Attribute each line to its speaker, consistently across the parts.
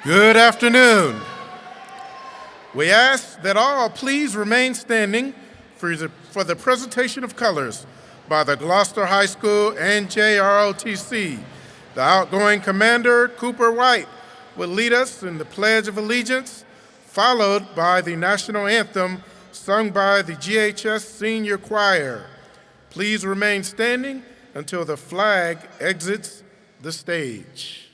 Speaker 1: Good afternoon. We ask that all please remain standing for the presentation of colors by the Gloucester High School and JROTC. The outgoing commander, Cooper White, will lead us in the Pledge of Allegiance, followed by the national anthem sung by the GHS Senior Choir. Please remain standing until the flag exits the stage.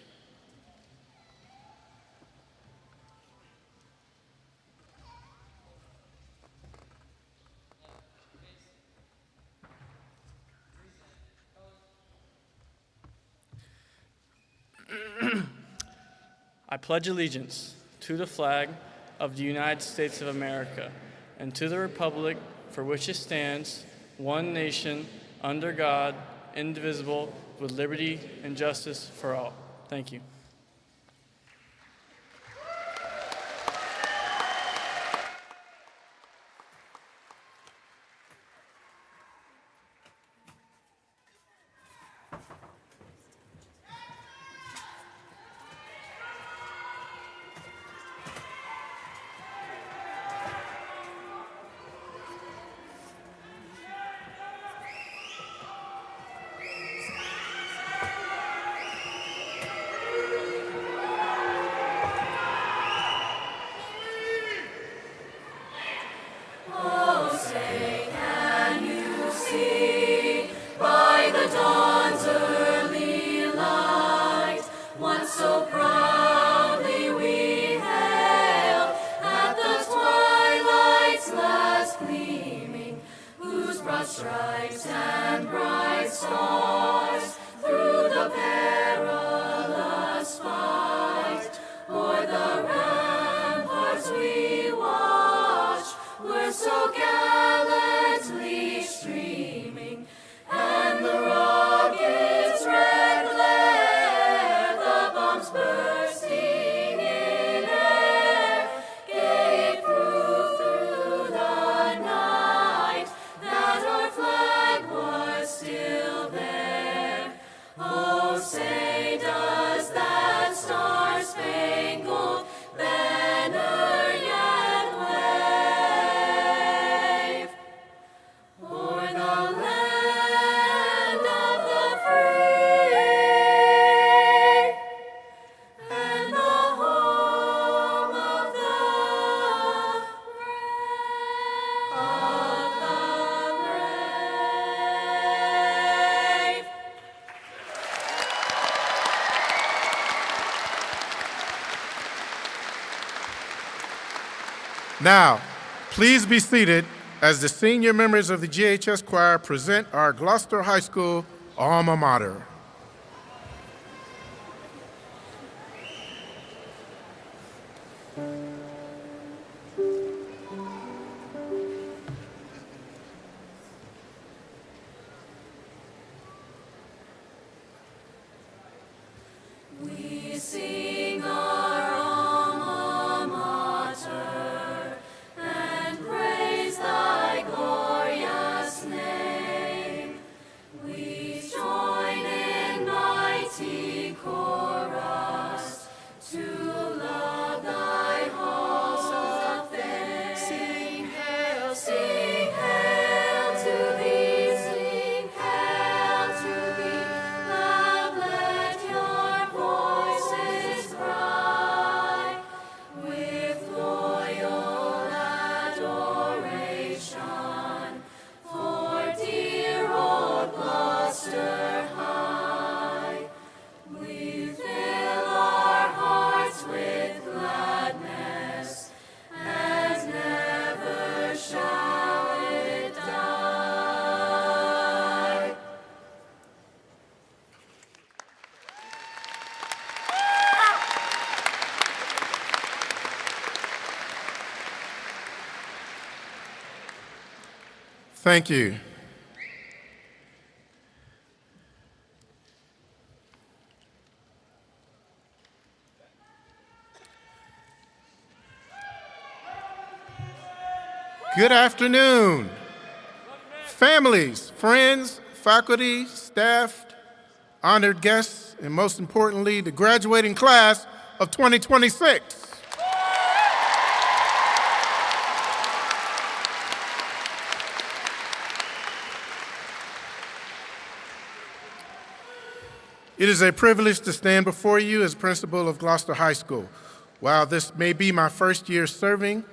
Speaker 2: I pledge allegiance to the flag of the United States of America and to the republic for which it stands, one nation, under God, indivisible, with liberty and justice for all. Thank you.
Speaker 3: Stripes and bright stars through the perilous fight, o'er the ramparts we watch, were so gallantly streaming, and the rockets' red glare, the bombs bursting in air, gave proof through the night that our flag was still there. Oh, say does that star-spangled banner yet wave o'er the land of the free and the home of the brave.
Speaker 1: Now, please be seated as the senior members of the GHS Choir present our Gloucester High School alma mater. We sing our alma mater and praise thy glorious name. We join in mighty chorus to love thy halls of fame. Sing hail to thee, sing hail to thee. Love, let your voices cry with loyal adoration for dear old Gloucester High. We fill our hearts with gladness, and never shall it die. Thank you. Good afternoon. Families, friends, faculty, staff, honored guests, and most importantly, the graduating class of 2026. It is a privilege to stand before you as principal of Gloucester High School. While this may be my first year serving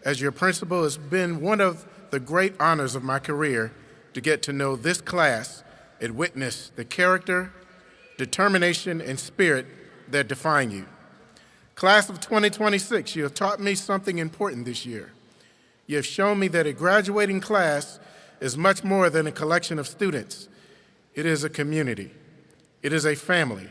Speaker 1: as your principal, it's been one of the great honors of my career to get to know this class and witness the character, determination, and spirit that define you. Class of 2026, you have taught me something important this year. You have shown me that a graduating class is much more than a collection of students. It is a community. It is a family.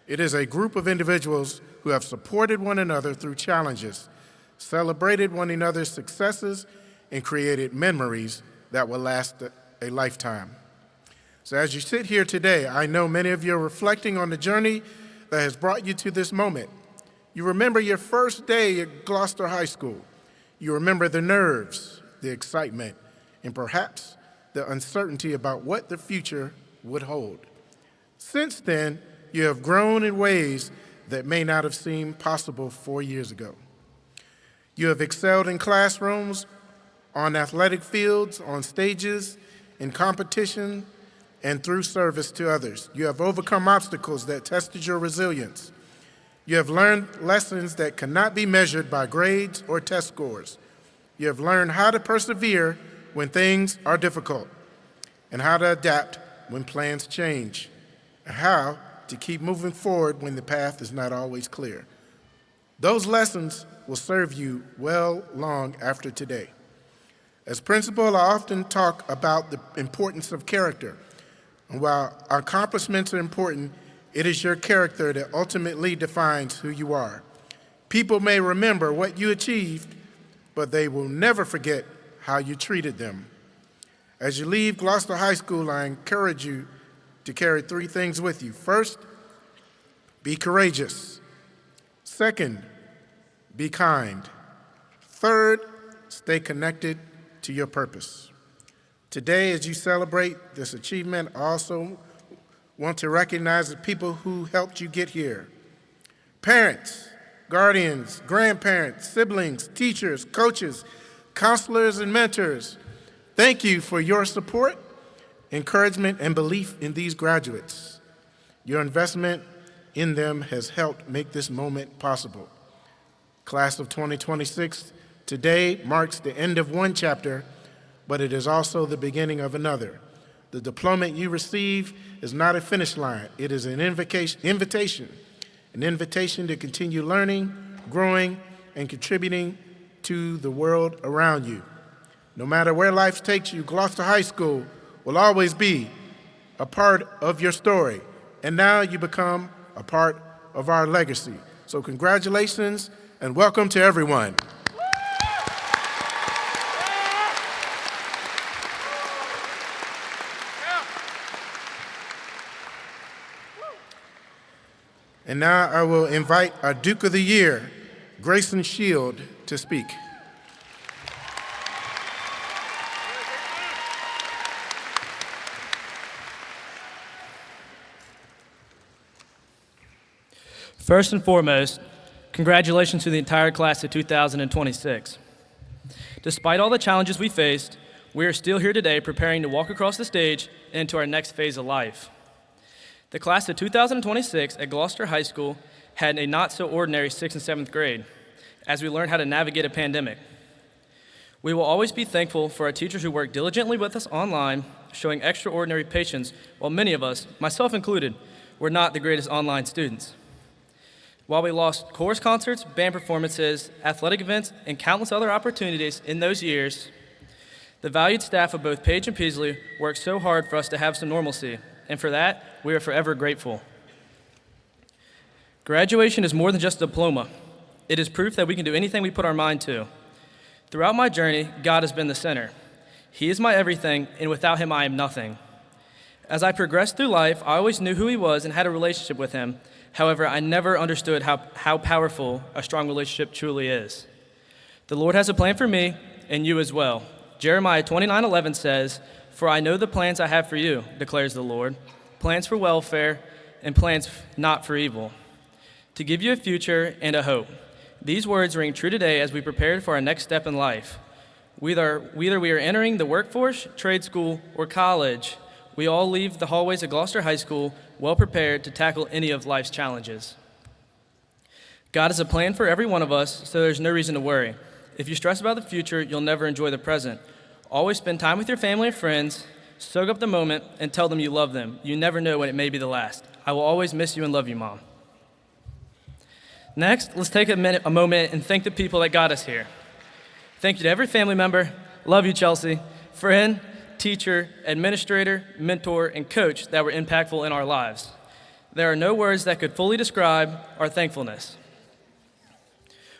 Speaker 1: It is a group of individuals who have supported one another through challenges, celebrated one another's successes, and created memories that will last a lifetime. So as you sit here today, I know many of you are reflecting on the journey that has brought you to this moment. You remember your first day at Gloucester High School. You remember the nerves, the excitement, and perhaps the uncertainty about what the future would hold. Since then, you have grown in ways that may not have seemed possible 4 years ago. You have excelled in classrooms, on athletic fields, on stages, in competition, and through service to others. You have overcome obstacles that tested your resilience. You have learned lessons that cannot be measured by grades or test scores. You have learned how to persevere when things are difficult, and how to adapt when plans change, and how to keep moving forward when the path is not always clear. Those lessons will serve you well long after today. As principal, I often talk about the importance of character. And while our accomplishments are important, it is your character that ultimately defines who you are. People may remember what you achieved, but they will never forget how you treated them. As you leave Gloucester High School, I encourage you to carry 3 things with you. First, be courageous. Second, be kind. Third, stay connected to your purpose. Today, as you celebrate this achievement, I also want to recognize the people who helped you get here. Parents, guardians, grandparents, siblings, teachers, coaches, counselors, and mentors, thank you for your support, encouragement, and belief in these graduates. Your investment in them has helped make this moment possible. Class of 2026, today marks the end of one chapter, but it is also the beginning of another. The diploma you receive is not a finish line. It is an invitation to continue learning, growing, and contributing to the world around you. No matter where life takes you, Gloucester High School will always be a part of your story. And now you become a part of our legacy. So congratulations and welcome to everyone. And now I will invite our Duke of the Year, Grayson Shield, to speak.
Speaker 4: First and foremost, congratulations to the entire class of 2026. Despite all the challenges we faced, we are still here today preparing to walk across the stage and into our next phase of life. The class of 2026 at Gloucester High School had a not-so-ordinary 6th and 7th grade as we learned how to navigate a pandemic. We will always be thankful for our teachers who work diligently with us online, showing extraordinary patience, while many of us, myself included, were not the greatest online students. While we lost chorus concerts, band performances, athletic events, and countless other opportunities in those years, the valued staff of both Page and Peasley worked so hard for us to have some normalcy, and for that, we are forever grateful. Graduation is more than just a diploma. It is proof that we can do anything we put our mind to. Throughout my journey, God has been the center. He is my everything, and without him, I am nothing. As I progressed through life, I always knew who he was and had a relationship with him. However, I never understood how powerful a strong relationship truly is. The Lord has a plan for me and you as well. Jeremiah 29:11 says, "For I know the plans I have for you, declares the Lord, plans for welfare and plans not for evil." to give you a future and a hope. These words ring true today as we prepare for our next step in life. Whether we are entering the workforce, trade school, or college, we all leave the hallways of Gloucester High School well prepared to tackle any of life's challenges. God has a plan for every one of us, so there's no reason to worry. If you stress about the future, you'll never enjoy the present. Always spend time with your family and friends, soak up the moment, and tell them you love them. You never know when it may be the last. I will always miss you and love you, Mom. Next, let's take a moment and thank the people that got us here. Thank you to every family member, love you, Chelsea, friend, teacher, administrator, mentor, and coach that were impactful in our lives. There are no words that could fully describe our thankfulness.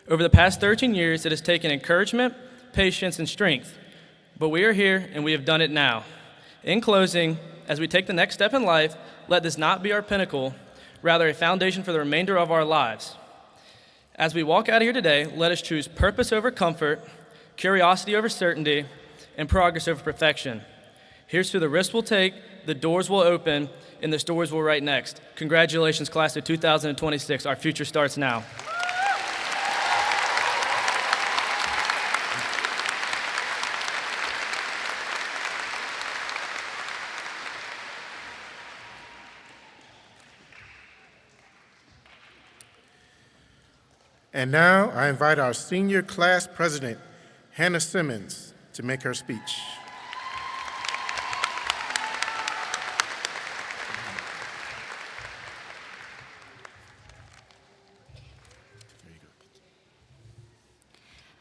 Speaker 4: Over the past 13 years, it has taken encouragement, patience, and strength, but we are here and we have done it now. In closing, as we take the next step in life, let this not be our pinnacle, rather a foundation for the remainder of our lives. As we walk out of here today, let us choose purpose over comfort, curiosity over certainty, and progress over perfection. Here's to the risks we'll take, the doors will open, and the stories we'll write next. Congratulations, class of 2026. Our future starts now.
Speaker 1: And now I invite our senior class president, Hannah Simmons, to make her speech.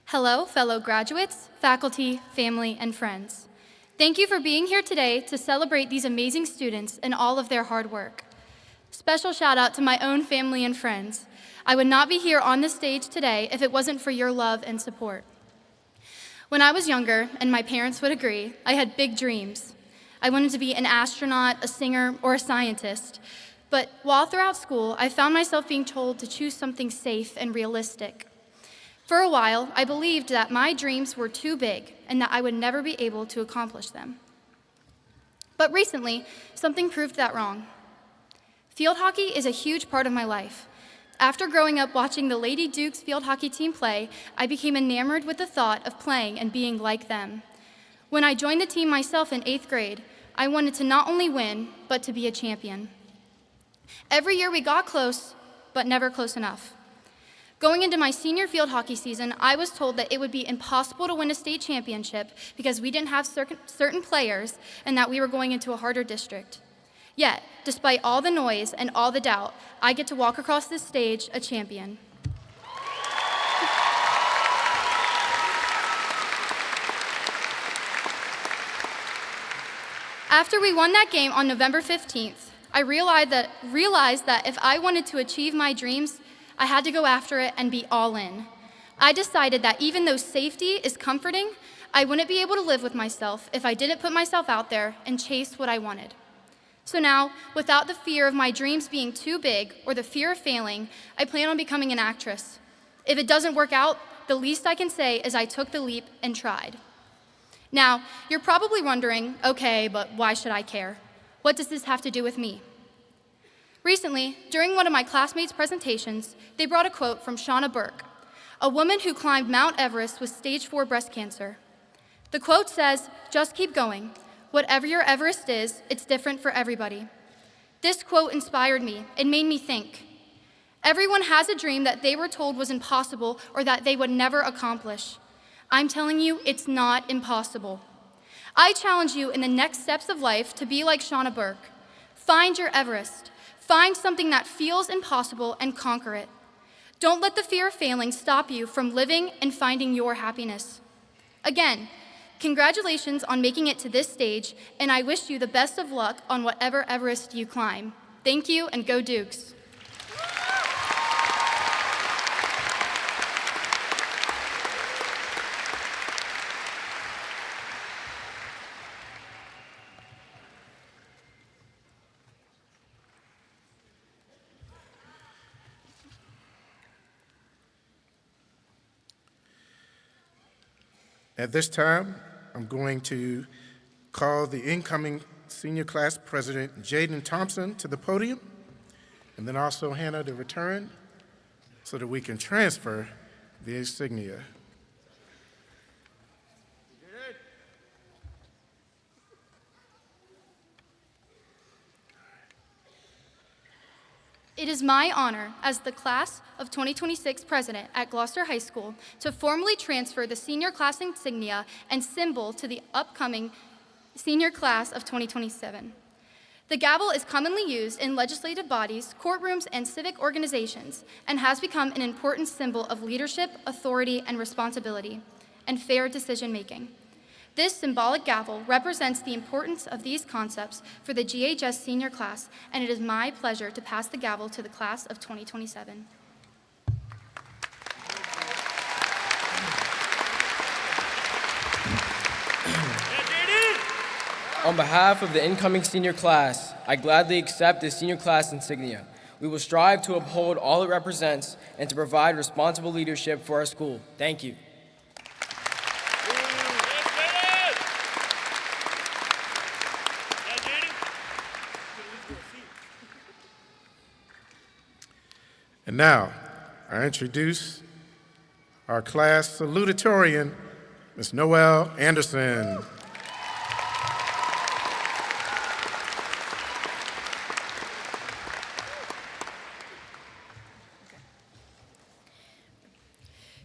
Speaker 5: Hello, fellow graduates, faculty, family, and friends. Thank you for being here today to celebrate these amazing students and all of their hard work. Special shout out to my own family and friends. I would not be here on this stage today if it wasn't for your love and support. When I was younger, and my parents would agree, I had big dreams. I wanted to be an astronaut, a singer, or a scientist. But while throughout school, I found myself being told to choose something safe and realistic. For a while, I believed that my dreams were too big and that I would never be able to accomplish them. But recently, something proved that wrong. Field hockey is a huge part of my life. After growing up watching the Lady Dukes field hockey team play, I became enamored with the thought of playing and being like them. When I joined the team myself in 8th grade, I wanted to not only win, but to be a champion. Every year we got close, but never close enough. Going into my senior field hockey season, I was told that it would be impossible to win a state championship because we didn't have certain players and that we were going into a harder district. Yet, despite all the noise and all the doubt, I get to walk across this stage a champion. After we won that game on November 15th, I realized that if I wanted to achieve my dreams, I had to go after it and be all in. I decided that even though safety is comforting, I wouldn't be able to live with myself if I didn't put myself out there and chase what I wanted. So now, without the fear of my dreams being too big or the fear of failing, I plan on becoming an actress. If it doesn't work out, the least I can say is I took the leap and tried. Now, you're probably wondering, okay, but why should I care? What does this have to do with me? Recently, during one of my classmates' presentations, they brought a quote from Shauna Burke, a woman who climbed Mount Everest with stage 4 breast cancer. The quote says, "Just keep going. Whatever your Everest is, it's different for everybody." This quote inspired me. It made me think. Everyone has a dream that they were told was impossible or that they would never accomplish. I'm telling you, it's not impossible. I challenge you in the next steps of life to be like Shauna Burke. Find your Everest. Find something that feels impossible and conquer it. Don't let the fear of failing stop you from living and finding your happiness. Again, congratulations on making it to this stage, and I wish you the best of luck on whatever Everest you climb. Thank you, and go Dukes.
Speaker 1: At this time, I'm going to call the incoming senior class president, Jaden Thompson, to the podium, and then also Hannah to return, so that we can transfer the insignia.
Speaker 5: It is my honor as the class of 2026 president at Gloucester High School to formally transfer the senior class insignia and symbol to the upcoming senior class of 2027. The gavel is commonly used in legislative bodies, courtrooms, and civic organizations, and has become an important symbol of leadership, authority, and responsibility, and fair decision-making. This symbolic gavel represents the importance of these concepts for the GHS senior class, and it is my pleasure to pass the gavel to the class of 2027.
Speaker 6: On behalf of the incoming senior class, I gladly accept this senior class insignia. We will strive to uphold all it represents and to provide responsible leadership for our school. Thank you.
Speaker 1: And now, I introduce our class salutatorian, Ms. Noelle Anderson.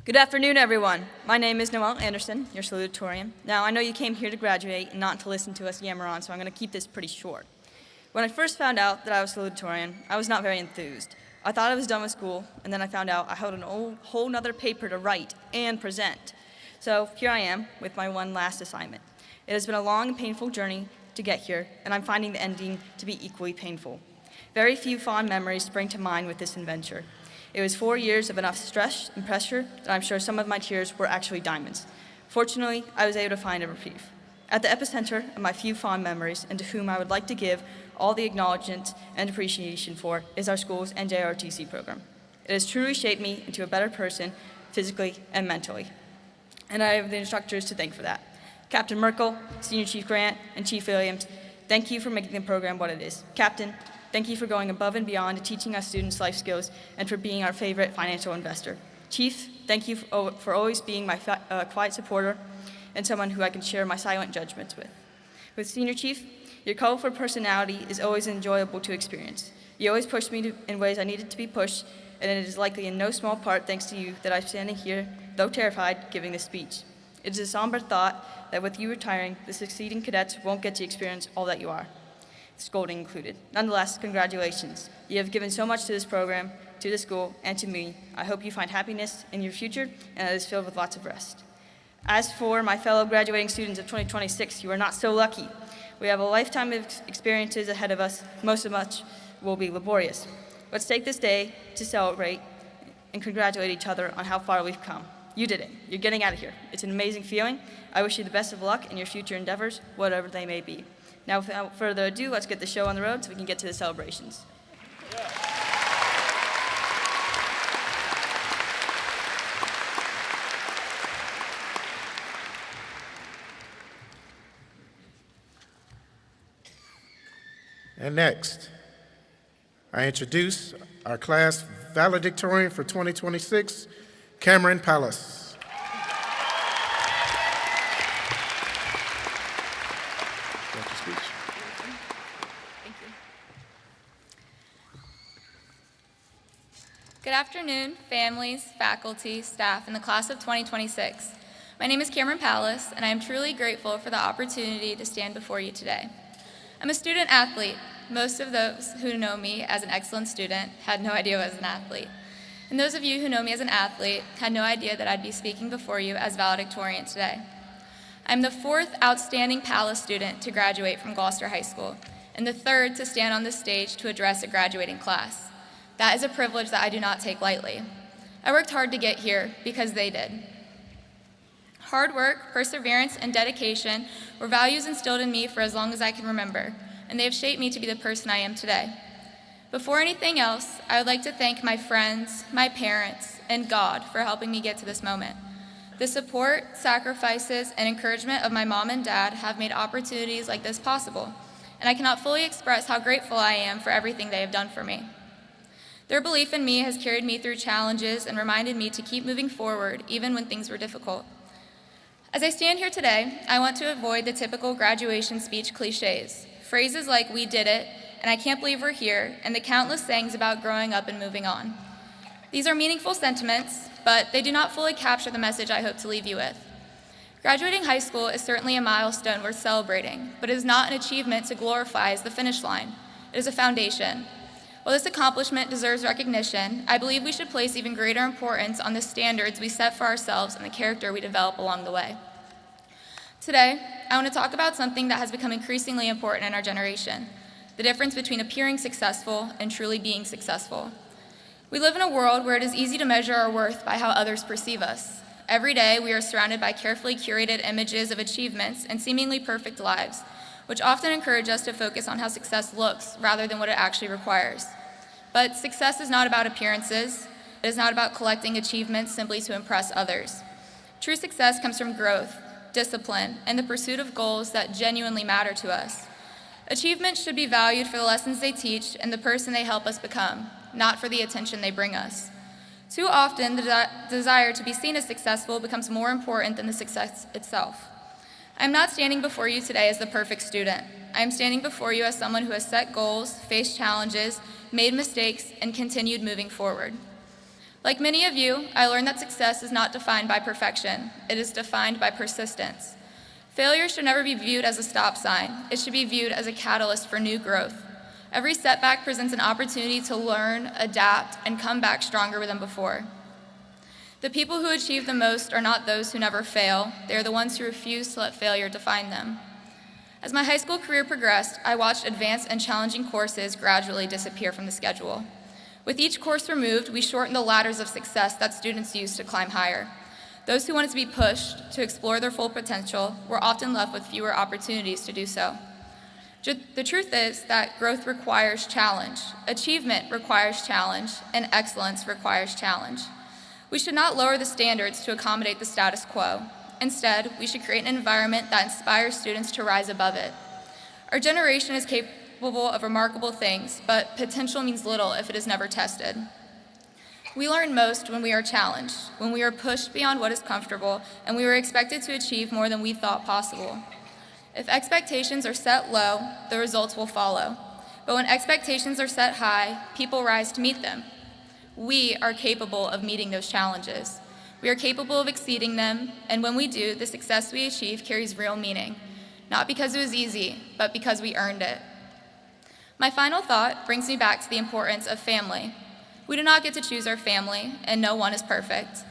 Speaker 7: Good afternoon, everyone. My name is Noelle Anderson, your salutatorian. Now, I know you came here to graduate and not to listen to us yammer on, so I'm going to keep this pretty short. When I first found out that I was salutatorian, I was not very enthused. I thought I was done with school, and then I found out I had a whole nother paper to write and present. So here I am with my one last assignment. It has been a long and painful journey to get here, and I'm finding the ending to be equally painful. Very few fond memories spring to mind with this adventure. It was 4 years of enough stress and pressure that I'm sure some of my tears were actually diamonds. Fortunately, I was able to find a reprieve. At the epicenter of my few fond memories, and to whom I would like to give all the acknowledgement and appreciation for, is our school's NJROTC program. It has truly shaped me into a better person, physically and mentally. And I have the instructors to thank for that. Captain Merkel, Senior Chief Grant, and Chief Williams, thank you for making the program what it is. Captain, thank you for going above and beyond to teaching us students life skills and for being our favorite financial investor. Chief, thank you for always being my quiet supporter and someone who I can share my silent judgments with. With Senior Chief, your colorful personality is always enjoyable to experience. You always push me in ways I needed to be pushed, and it is likely in no small part thanks to you that I'm standing here, though terrified, giving this speech. It is a somber thought that with you retiring, the succeeding cadets won't get to experience all that you are, scolding included. Nonetheless, congratulations. You have given so much to this program, to the school, and to me. I hope you find happiness in your future, and it is filled with lots of rest. As for my fellow graduating students of 2026, you are not so lucky. We have a lifetime of experiences ahead of us, most of which will be laborious. Let's take this day to celebrate and congratulate each other on how far we've come. You did it. You're getting out of here. It's an amazing feeling. I wish you the best of luck in your future endeavors, whatever they may be. Now, without further ado, let's get the show on the road so we can get to the celebrations.
Speaker 1: And next, I introduce our class valedictorian for 2026, Cameron Palace.
Speaker 8: Good afternoon, families, faculty, staff, and the class of 2026. My name is Cameron Palace, and I am truly grateful for the opportunity to stand before you today. I'm a student athlete. Most of those who know me as an excellent student had no idea I was an athlete. And those of you who know me as an athlete had no idea that I'd be speaking before you as valedictorian today. I'm the fourth outstanding Palace student to graduate from Gloucester High School, and the third to stand on this stage to address a graduating class. That is a privilege that I do not take lightly. I worked hard to get here because they did. Hard work, perseverance, and dedication were values instilled in me for as long as I can remember, and they have shaped me to be the person I am today. Before anything else, I would like to thank my friends, my parents, and God for helping me get to this moment. The support, sacrifices, and encouragement of my mom and dad have made opportunities like this possible, and I cannot fully express how grateful I am for everything they have done for me. Their belief in me has carried me through challenges and reminded me to keep moving forward even when things were difficult. As I stand here today, I want to avoid the typical graduation speech cliches, phrases like "we did it," and "I can't believe we're here," and the countless sayings about growing up and moving on. These are meaningful sentiments, but they do not fully capture the message I hope to leave you with. Graduating high school is certainly a milestone worth celebrating, but it is not an achievement to glorify as the finish line. It is a foundation. While this accomplishment deserves recognition, I believe we should place even greater importance on the standards we set for ourselves and the character we develop along the way. Today, I want to talk about something that has become increasingly important in our generation: the difference between appearing successful and truly being successful. We live in a world where it is easy to measure our worth by how others perceive us. Every day, we are surrounded by carefully curated images of achievements and seemingly perfect lives, which often encourage us to focus on how success looks rather than what it actually requires. But success is not about appearances. It is not about collecting achievements simply to impress others. True success comes from growth, discipline, and the pursuit of goals that genuinely matter to us. Achievements should be valued for the lessons they teach and the person they help us become, not for the attention they bring us. Too often, the desire to be seen as successful becomes more important than the success itself. I'm not standing before you today as the perfect student. I am standing before you as someone who has set goals, faced challenges, made mistakes, and continued moving forward. Like many of you, I learned that success is not defined by perfection. It is defined by persistence. Failure should never be viewed as a stop sign. It should be viewed as a catalyst for new growth. Every setback presents an opportunity to learn, adapt, and come back stronger than before. The people who achieve the most are not those who never fail. They are the ones who refuse to let failure define them. As my high school career progressed, I watched advanced and challenging courses gradually disappear from the schedule. With each course removed, we shortened the ladders of success that students used to climb higher. Those who wanted to be pushed to explore their full potential were often left with fewer opportunities to do so. The truth is that growth requires challenge, achievement requires challenge, and excellence requires challenge. We should not lower the standards to accommodate the status quo. Instead, we should create an environment that inspires students to rise above it. Our generation is capable of remarkable things, but potential means little if it is never tested. We learn most when we are challenged, when we are pushed beyond what is comfortable, and we are expected to achieve more than we thought possible. If expectations are set low, the results will follow. But when expectations are set high, people rise to meet them. We are capable of meeting those challenges. We are capable of exceeding them, and when we do, the success we achieve carries real meaning, not because it was easy, but because we earned it. My final thought brings me back to the importance of family. We do not get to choose our family, and no one is perfect.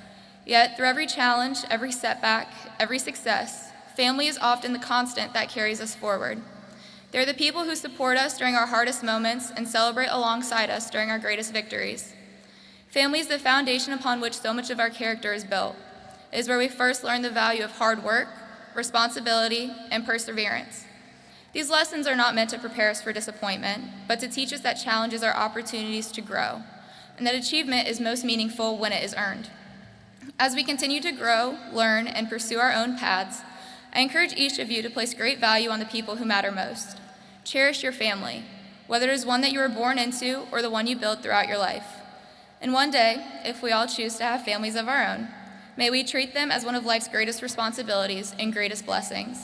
Speaker 8: Yet, through every challenge, every setback, every success, family is often the constant that carries us forward. They're the people who support us during our hardest moments and celebrate alongside us during our greatest victories. Family is the foundation upon which so much of our character is built. It is where we first learn the value of hard work, responsibility, and perseverance. These lessons are not meant to prepare us for disappointment, but to teach us that challenges are opportunities to grow, and that achievement is most meaningful when it is earned. As we continue to grow, learn, and pursue our own paths, I encourage each of you to place great value on the people who matter most. Cherish your family, whether it is one that you were born into or the one you build throughout your life. And one day, if we all choose to have families of our own, may we treat them as one of life's greatest responsibilities and greatest blessings.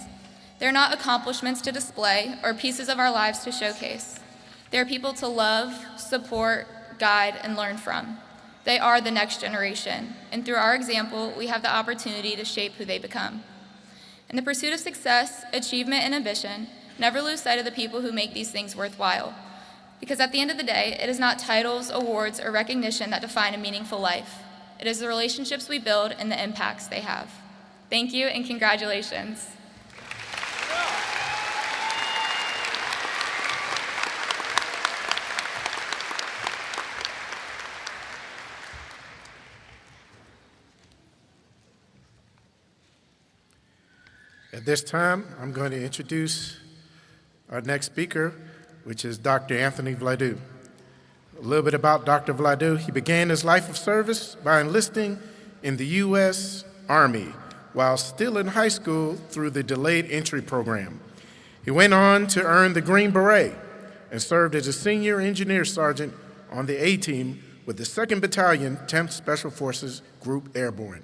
Speaker 8: They're not accomplishments to display or pieces of our lives to showcase. They're people to love, support, guide, and learn from. They are the next generation, and through our example, we have the opportunity to shape who they become. In the pursuit of success, achievement, and ambition, never lose sight of the people who make these things worthwhile. Because at the end of the day, it is not titles, awards, or recognition that define a meaningful life. It is the relationships we build and the impacts they have. Thank you, and congratulations.
Speaker 1: At this time, I'm going to introduce our next speaker, which is Dr. Anthony Vladu. A little bit about Dr. Vladu. He began his life of service by enlisting in the U.S. Army while still in high school through the Delayed Entry Program. He went on to earn the Green Beret and served as a senior engineer sergeant on the A-Team with the 2nd Battalion, 10th Special Forces Group Airborne.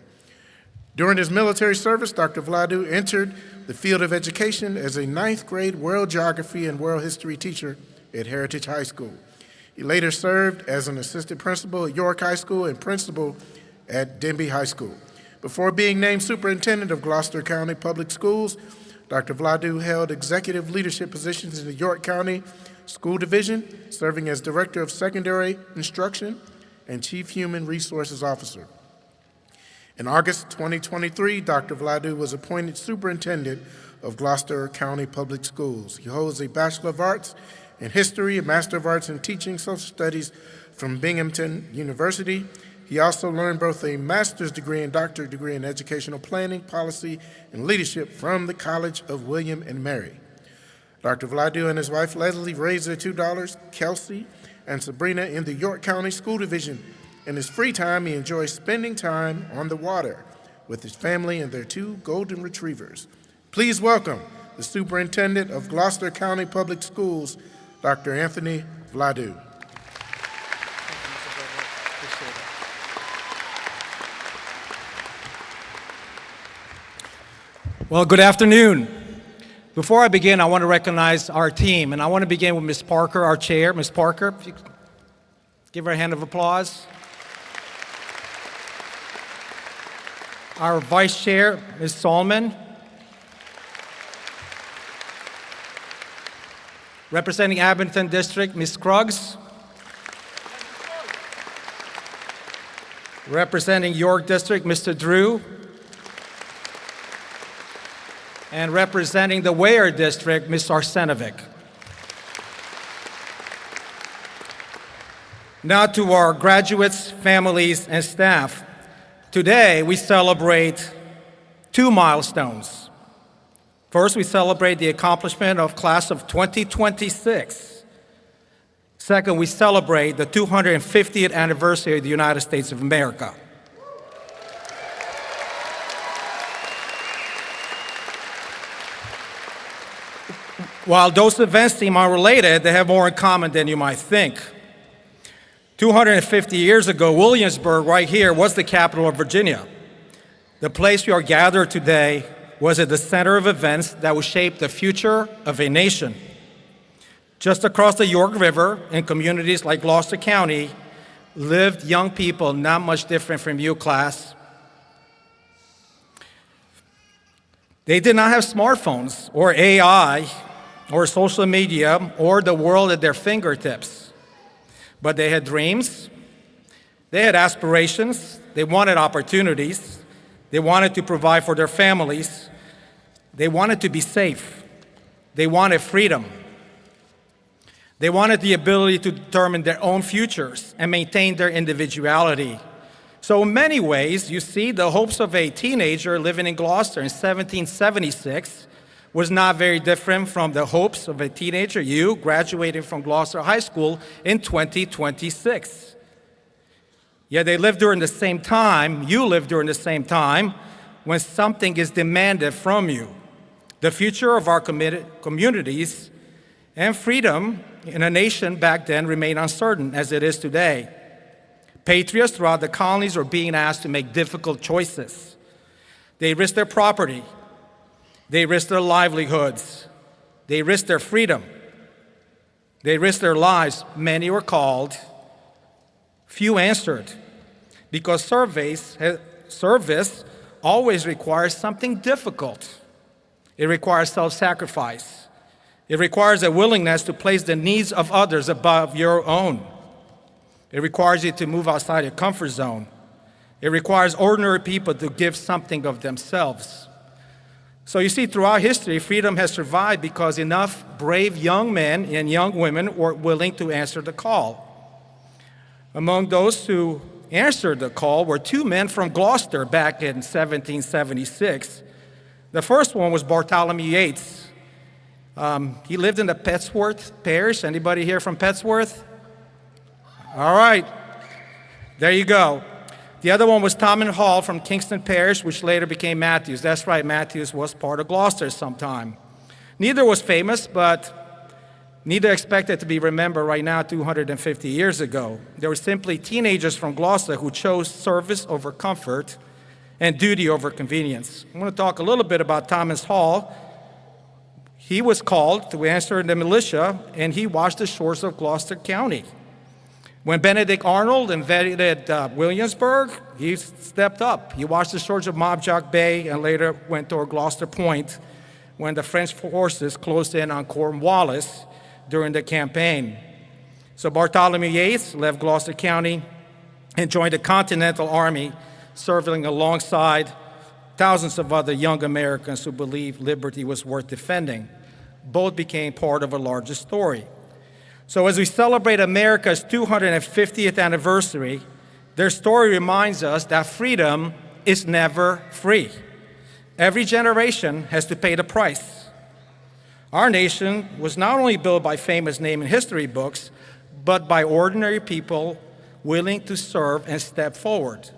Speaker 1: During his military service, Dr. Vladu entered the field of education as a 9th grade world geography and world history teacher at Heritage High School. He later served as an assistant principal at York High School and principal at Denby High School. Before being named superintendent of Gloucester County Public Schools, Dr. Vladu held executive leadership positions in the York County School Division, serving as Director of Secondary Instruction and Chief Human Resources Officer. In August 2023, Dr. Vladu was appointed Superintendent of Gloucester County Public Schools. He holds a Bachelor of Arts in History, a Master of Arts in Teaching Social Studies from Binghamton University. He also learned both a master's degree and doctorate degree in educational planning, policy, and leadership from the College of William and Mary. Dr. Vladu and his wife Leslie raised their 2 daughters, Kelsey and Sabrina, in the York County School Division. In his free time, he enjoys spending time on the water with his family and their 2 golden retrievers. Please welcome the Superintendent of Gloucester County Public Schools, Dr. Anthony Vladu.
Speaker 9: Well, good afternoon. Before I begin, I want to recognize our team, and I want to begin with Ms. Parker, our chair. Ms. Parker, if you could give her a hand of applause. Our vice chair, Ms. Solman. Representing Abington District, Ms. Scruggs. Representing York District, Mr. Drew. And representing the Ware District, Ms. Arsenovic. Now to our graduates, families, and staff. Today, we celebrate 2 milestones. First, we celebrate the accomplishment of class of 2026. Second, we celebrate the 250th anniversary of the United States of America. While those events seem unrelated, they have more in common than you might think. 250 years ago, Williamsburg, right here, was the capital of Virginia. The place we are gathered today was at the center of events that would shape the future of a nation. Just across the York River, in communities like Gloucester County, lived young people not much different from you, class. They did not have smartphones or AI or social media or the world at their fingertips. But they had dreams, they had aspirations, they wanted opportunities, they wanted to provide for their families, they wanted to be safe, they wanted freedom. They wanted the ability to determine their own futures and maintain their individuality. So in many ways, you see, the hopes of a teenager living in Gloucester in 1776 was not very different from the hopes of a teenager, you, graduating from Gloucester High School in 2026. Yet they lived during the same time, you live during the same time, when something is demanded from you. The future of our communities and freedom in a nation back then remained uncertain, as it is today. Patriots throughout the colonies were being asked to make difficult choices. They risked their property. They risked their livelihoods. They risked their freedom. They risked their lives. Many were called. Few answered, because service always requires something difficult. It requires self-sacrifice. It requires a willingness to place the needs of others above your own. It requires you to move outside your comfort zone. It requires ordinary people to give something of themselves. So you see, throughout history, freedom has survived because enough brave young men and young women were willing to answer the call. Among those who answered the call were 2 men from Gloucester back in 1776. The first one was Bartholomew Yates. He lived in the Petsworth parish. Anybody here from Petsworth? All right, there you go. The other one was Tommen Hall from Kingston Parish, which later became Matthews. That's right, Matthews was part of Gloucester sometime. Neither was famous, but neither expected to be remembered right now 250 years ago. They were simply teenagers from Gloucester who chose service over comfort and duty over convenience. I want to talk a little bit about Thomas Hall. He was called to answer in the militia, and he watched the shores of Gloucester County. When Benedict Arnold invaded Williamsburg, he stepped up. He watched the shores of Mobjock Bay and later went toward Gloucester Point when the French forces closed in on Cornwallis during the campaign. So Bartholomew Yates left Gloucester County and joined the Continental Army, serving alongside thousands of other young Americans who believed liberty was worth defending. Both became part of a larger story. So as we celebrate America's 250th anniversary, their story reminds us that freedom is never free. Every generation has to pay the price. Our nation was not only built by famous name in history books, but by ordinary people willing to serve and step forward.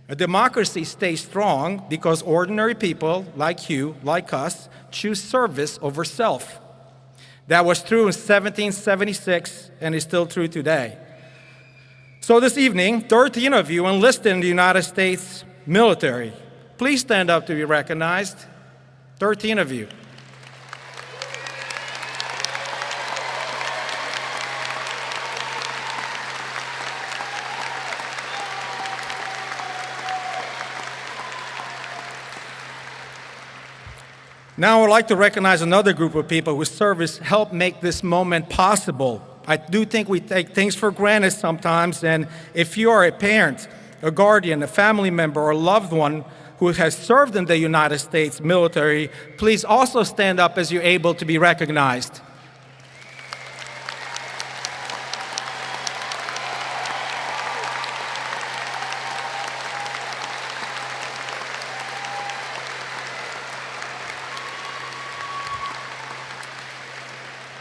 Speaker 9: A democracy stays strong because ordinary people like you, like us, choose service over self. That was true in 1776 and is still true today. So this evening, 13 of you enlisted in the United States military. Please stand up to be recognized. 13 of you. Now I would like to recognize another group of people whose service helped make this moment possible. I do think we take things for granted sometimes, and if you are a parent, a guardian, a family member, or a loved one who has served in the United States military, please also stand up as you're able to be recognized.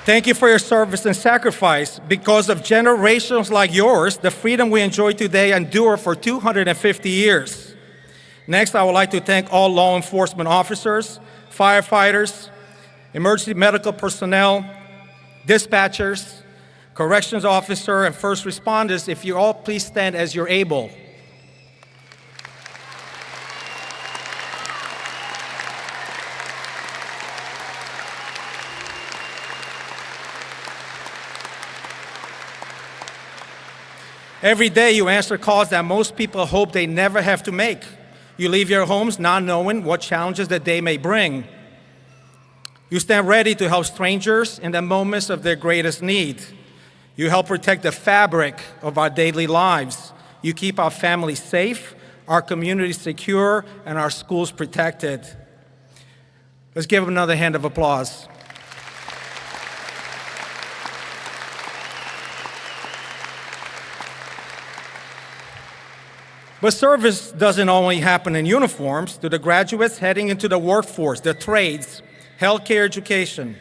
Speaker 9: Thank you for your service and sacrifice. Because of generations like yours, the freedom we enjoy today endured for 250 years. Next, I would like to thank all law enforcement officers, firefighters, emergency medical personnel, dispatchers, corrections officer, and first responders. If you all please stand as you're able. Every day you answer calls that most people hope they never have to make. You leave your homes not knowing what challenges the day may bring. You stand ready to help strangers in the moments of their greatest need. You help protect the fabric of our daily lives. You keep our families safe, our communities secure, and our schools protected. Let's give them another hand of applause. But service doesn't only happen in uniforms. To the graduates heading into the workforce, the trades, healthcare education,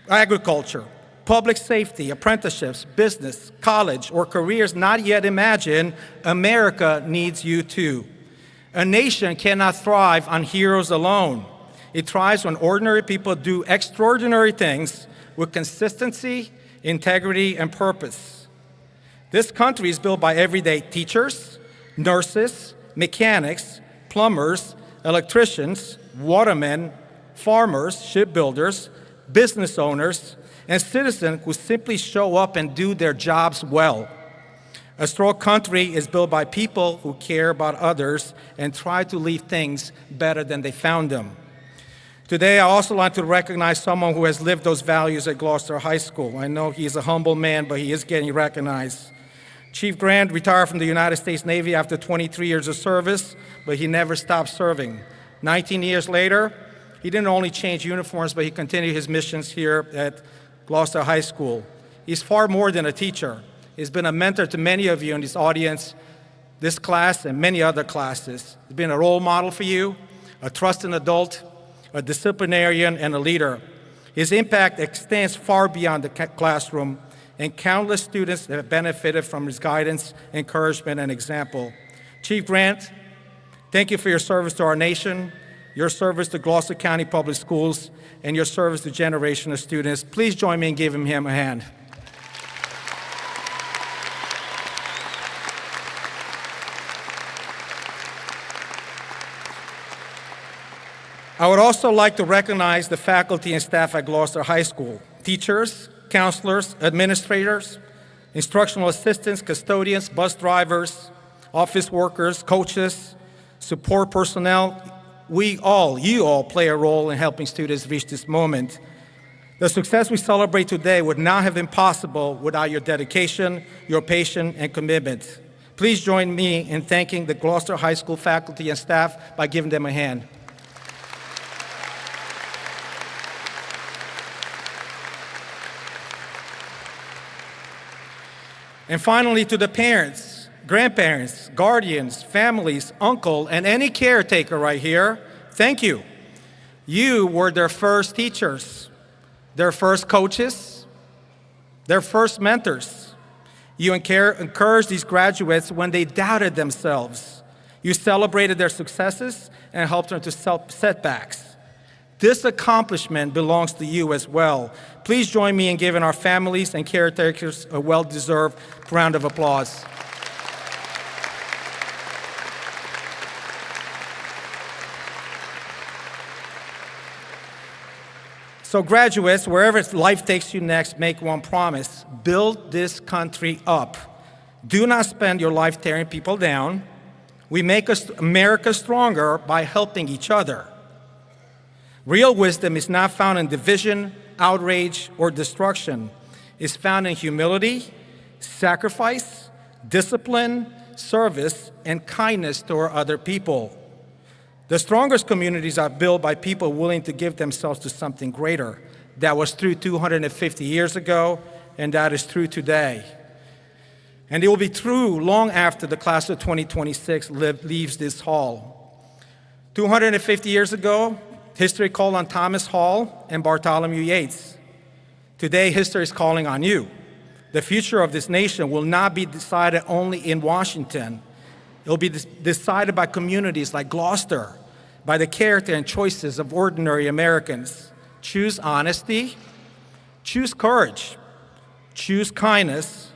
Speaker 9: agriculture, public safety, apprenticeships, business, college, or careers not yet imagined, America needs you too. A nation cannot thrive on heroes alone. It thrives when ordinary people do extraordinary things with consistency, integrity, and purpose. This country is built by everyday teachers, nurses, mechanics, plumbers, electricians, watermen, farmers, shipbuilders, business owners, and citizens who simply show up and do their jobs well. A strong country is built by people who care about others and try to leave things better than they found them. Today, I also like to recognize someone who has lived those values at Gloucester High School. I know he's a humble man, but he is getting recognized. Chief Grant retired from the United States Navy after 23 years of service, but he never stopped serving. 19 years later, he didn't only change uniforms, but he continued his missions here at Gloucester High School. He's far more than a teacher. He's been a mentor to many of you in this audience, this class, and many other classes. He's been a role model for you, a trusted adult, a disciplinarian, and a leader. His impact extends far beyond the classroom, and countless students have benefited from his guidance, encouragement, and example. Chief Grant, thank you for your service to our nation. your service to Gloucester County Public Schools, and your service to generation of students. Please join me in giving him a hand. I would also like to recognize the faculty and staff at Gloucester High School, teachers, counselors, administrators, instructional assistants, custodians, bus drivers, office workers, coaches, support personnel. You all play a role in helping students reach this moment. The success we celebrate today would not have been possible without your dedication, your patience, and commitment. Please join me in thanking the Gloucester High School faculty and staff by giving them a hand. And finally, to the parents, grandparents, guardians, families, uncle, and any caretaker right here, thank you. You were their first teachers, their first coaches, their first mentors. You encouraged these graduates when they doubted themselves. You celebrated their successes and helped them to setbacks. This accomplishment belongs to you as well. Please join me in giving our families and caretakers a well-deserved round of applause. So graduates, wherever life takes you next, make one promise: build this country up. Do not spend your life tearing people down. We make America stronger by helping each other. Real wisdom is not found in division, outrage, or destruction. It's found in humility, sacrifice, discipline, service, and kindness toward other people. The strongest communities are built by people willing to give themselves to something greater. That was true 250 years ago, and that is true today. And it will be true long after the class of 2026 leaves this hall. 250 years ago, history called on Thomas Hall and Bartholomew Yates. Today, history is calling on you. The future of this nation will not be decided only in Washington. It will be decided by communities like Gloucester, by the character and choices of ordinary Americans. Choose honesty, choose courage, choose kindness,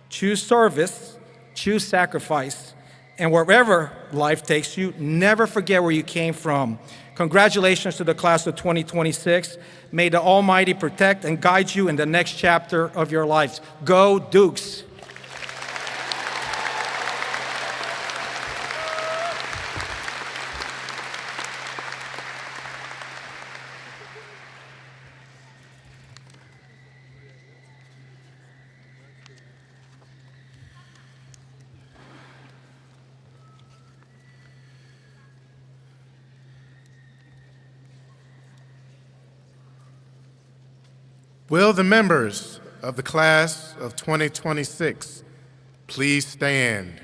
Speaker 9: choose service, choose sacrifice. And wherever life takes you, never forget where you came from. Congratulations to the class of 2026. May the Almighty protect and guide you in the next chapter of your lives. Go Dukes!
Speaker 1: Will the members of the class of 2026 please stand?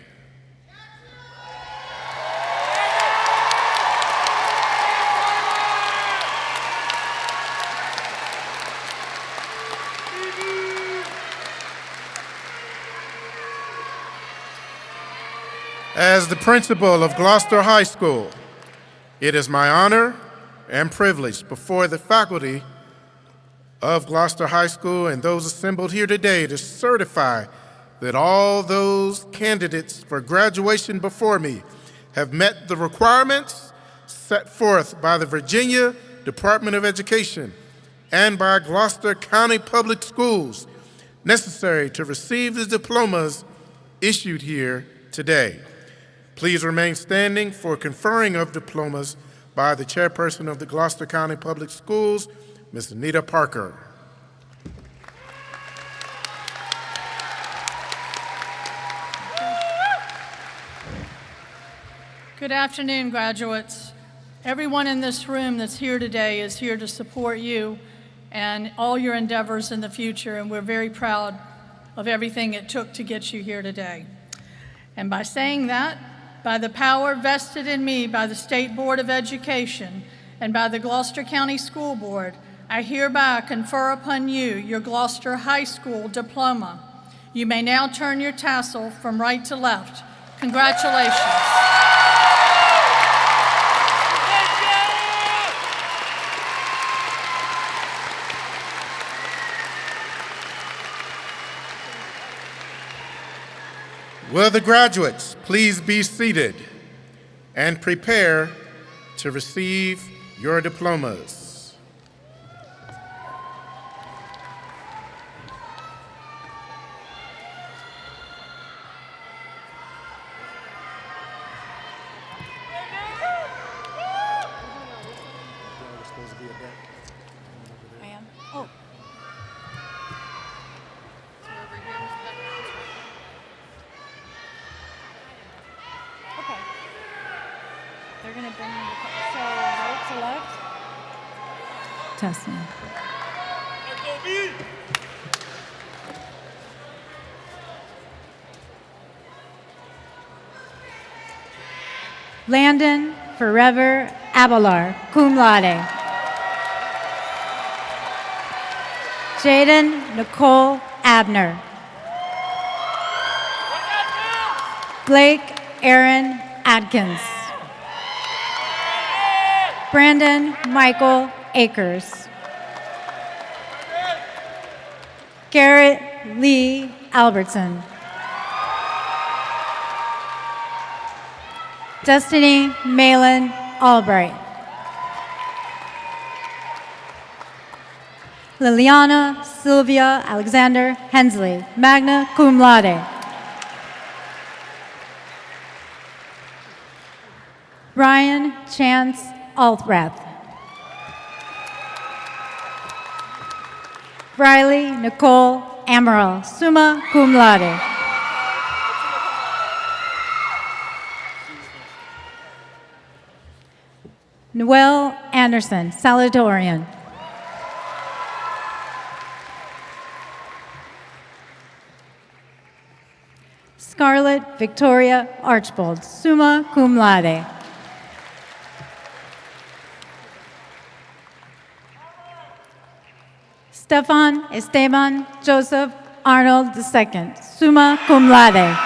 Speaker 1: As the principal of Gloucester High School, it is my honor and privilege before the faculty of Gloucester High School and those assembled here today to certify that all those candidates for graduation before me have met the requirements set forth by the Virginia Department of Education and by Gloucester County Public Schools necessary to receive the diplomas issued here today. Please remain standing for conferring of diplomas by the chairperson of the Gloucester County Public Schools, Ms. Anita Parker.
Speaker 10: Good afternoon, graduates. Everyone in this room that's here today is here to support you and all your endeavors in the future, and we're very proud of everything it took to get you here today. And by saying that, by the power vested in me by the State Board of Education and by the Gloucester County School Board, I hereby confer upon you your Gloucester High School diploma. You may now turn your tassel from right to left. Congratulations.
Speaker 1: Will the graduates please be seated and prepare to receive your diplomas?
Speaker 11: I am. Oh. Okay. They're gonna bring me so right to left. Testing. Landon Forever Abelar, cum laude. Jaden Nicole Abner. Blake Aaron Adkins. Brandon Michael Akers. Garrett Lee Albertson. Destiny Malin Albright. Liliana Sylvia Alexander Hensley, magna cum laude. Ryan Chance Altrath. Riley Nicole Amaral, summa cum laude. Noel Anderson, salutatorian. Scarlett Victoria Archbold, summa cum laude. Stefan Esteban Joseph Arnold II, summa cum laude.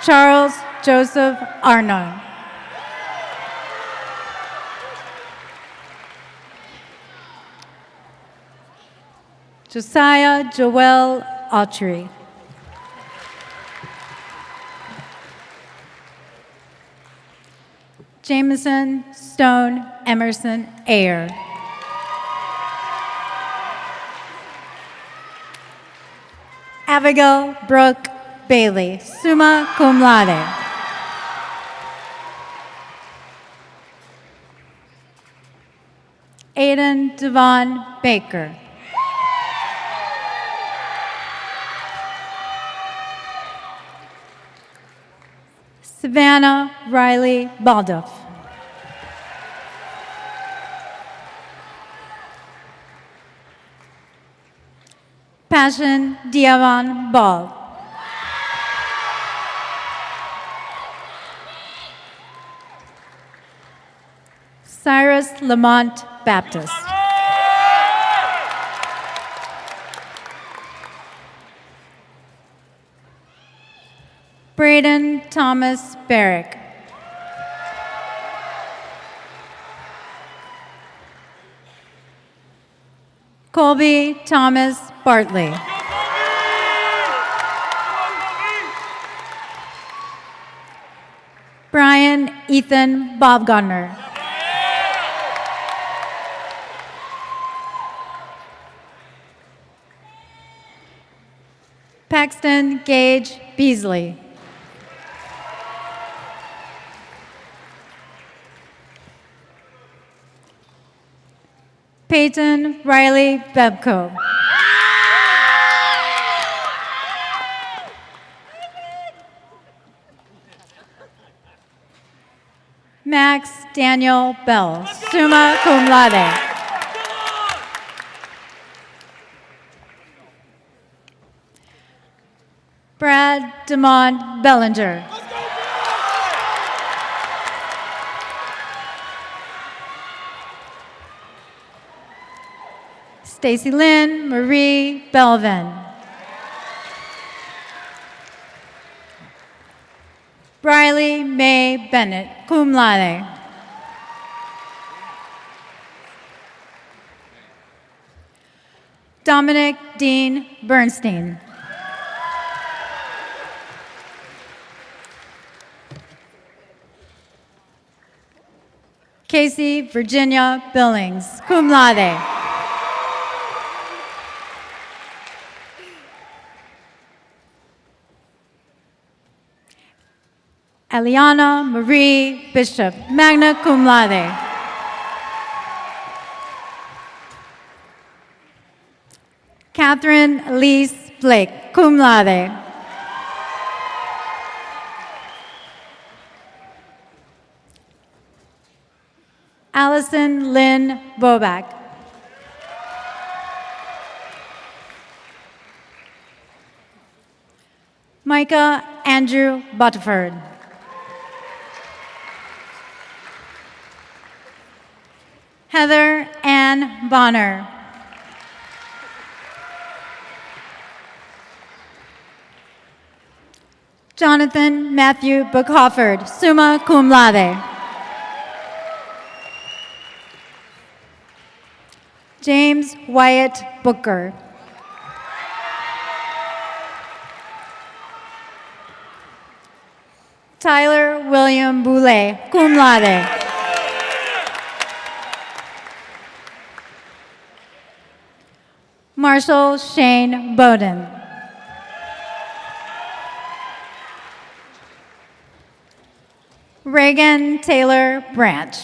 Speaker 11: Charles Joseph Arnold. Josiah Joel Autry. Jameson Stone Emerson Ayer. Abigail Brooke Bailey, summa cum laude. Aiden Devon Baker. Savannah Riley Baldoff. Passion Diavon Ball. Cyrus Lamont Baptist. Braden Thomas Barrick. Colby Thomas Bartley. Brian Ethan Bobgardner. Paxton Gage Beasley. Peyton Riley Bebko. Max Daniel Bell, summa cum laude. Brad Demond Bellinger. Stacy Lynn Marie Belvin. Briley May Bennett, cum laude. Dominic Dean Bernstein. Casey Virginia Billings, cum laude. Eliana Marie Bishop, magna cum laude. Catherine Elise Blake, cum laude. Allison Lynn Boback. Micah Andrew Butterford. Heather Ann Bonner. Jonathan Matthew Buckhofford, summa cum laude. James Wyatt Booker. Tyler William Boulay, cum laude. Marshall Shane Bowden. Reagan Taylor Branch.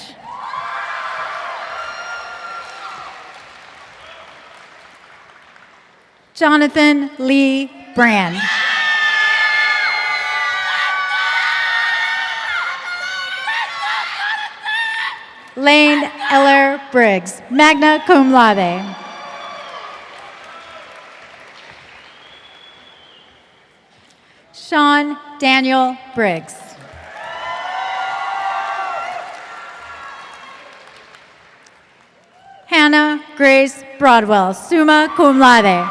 Speaker 11: Jonathan Lee Brand. Lane Eller Briggs, magna cum laude. Sean Daniel Briggs. Hannah Grace Broadwell, summa cum laude.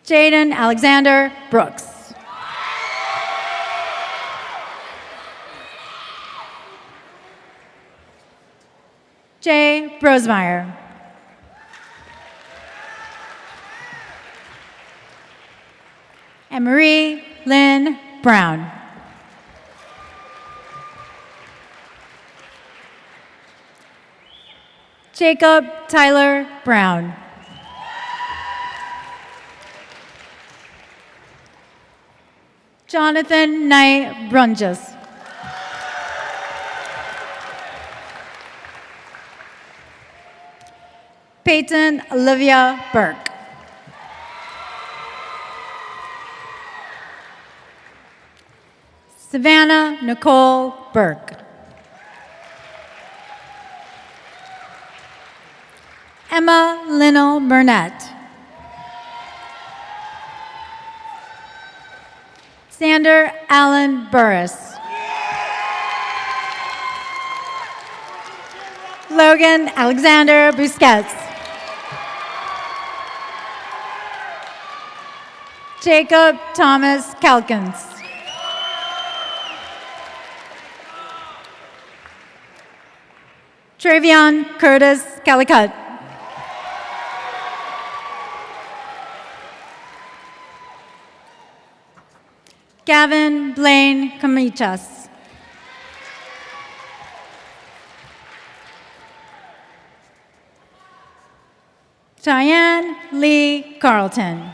Speaker 11: Jaden Alexander Brooks. Jay Brosemeyer. And Marie Lynn Brown. Jacob Tyler Brown. Jonathan Knight Brunges. Peyton Olivia Burke. Savannah Nicole Burke. Emma Linnell Burnett. Sander Allen Burris. Logan Alexander Busquets. Jacob Thomas Calkins. Travion Curtis Calicut. Gavin Blaine Camichas. Cheyenne Lee Carlton.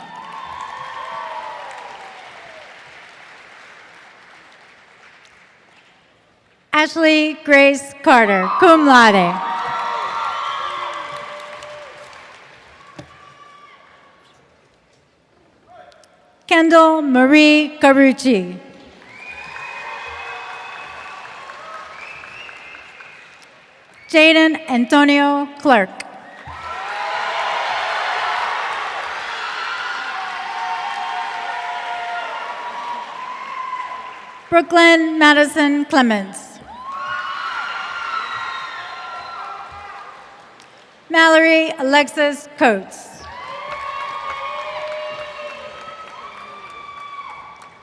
Speaker 11: Ashley Grace Carter, cum laude. Kendall Marie Carucci. Jaden Antonio Clark. Brooklyn Madison Clements. Mallory Alexis Coates.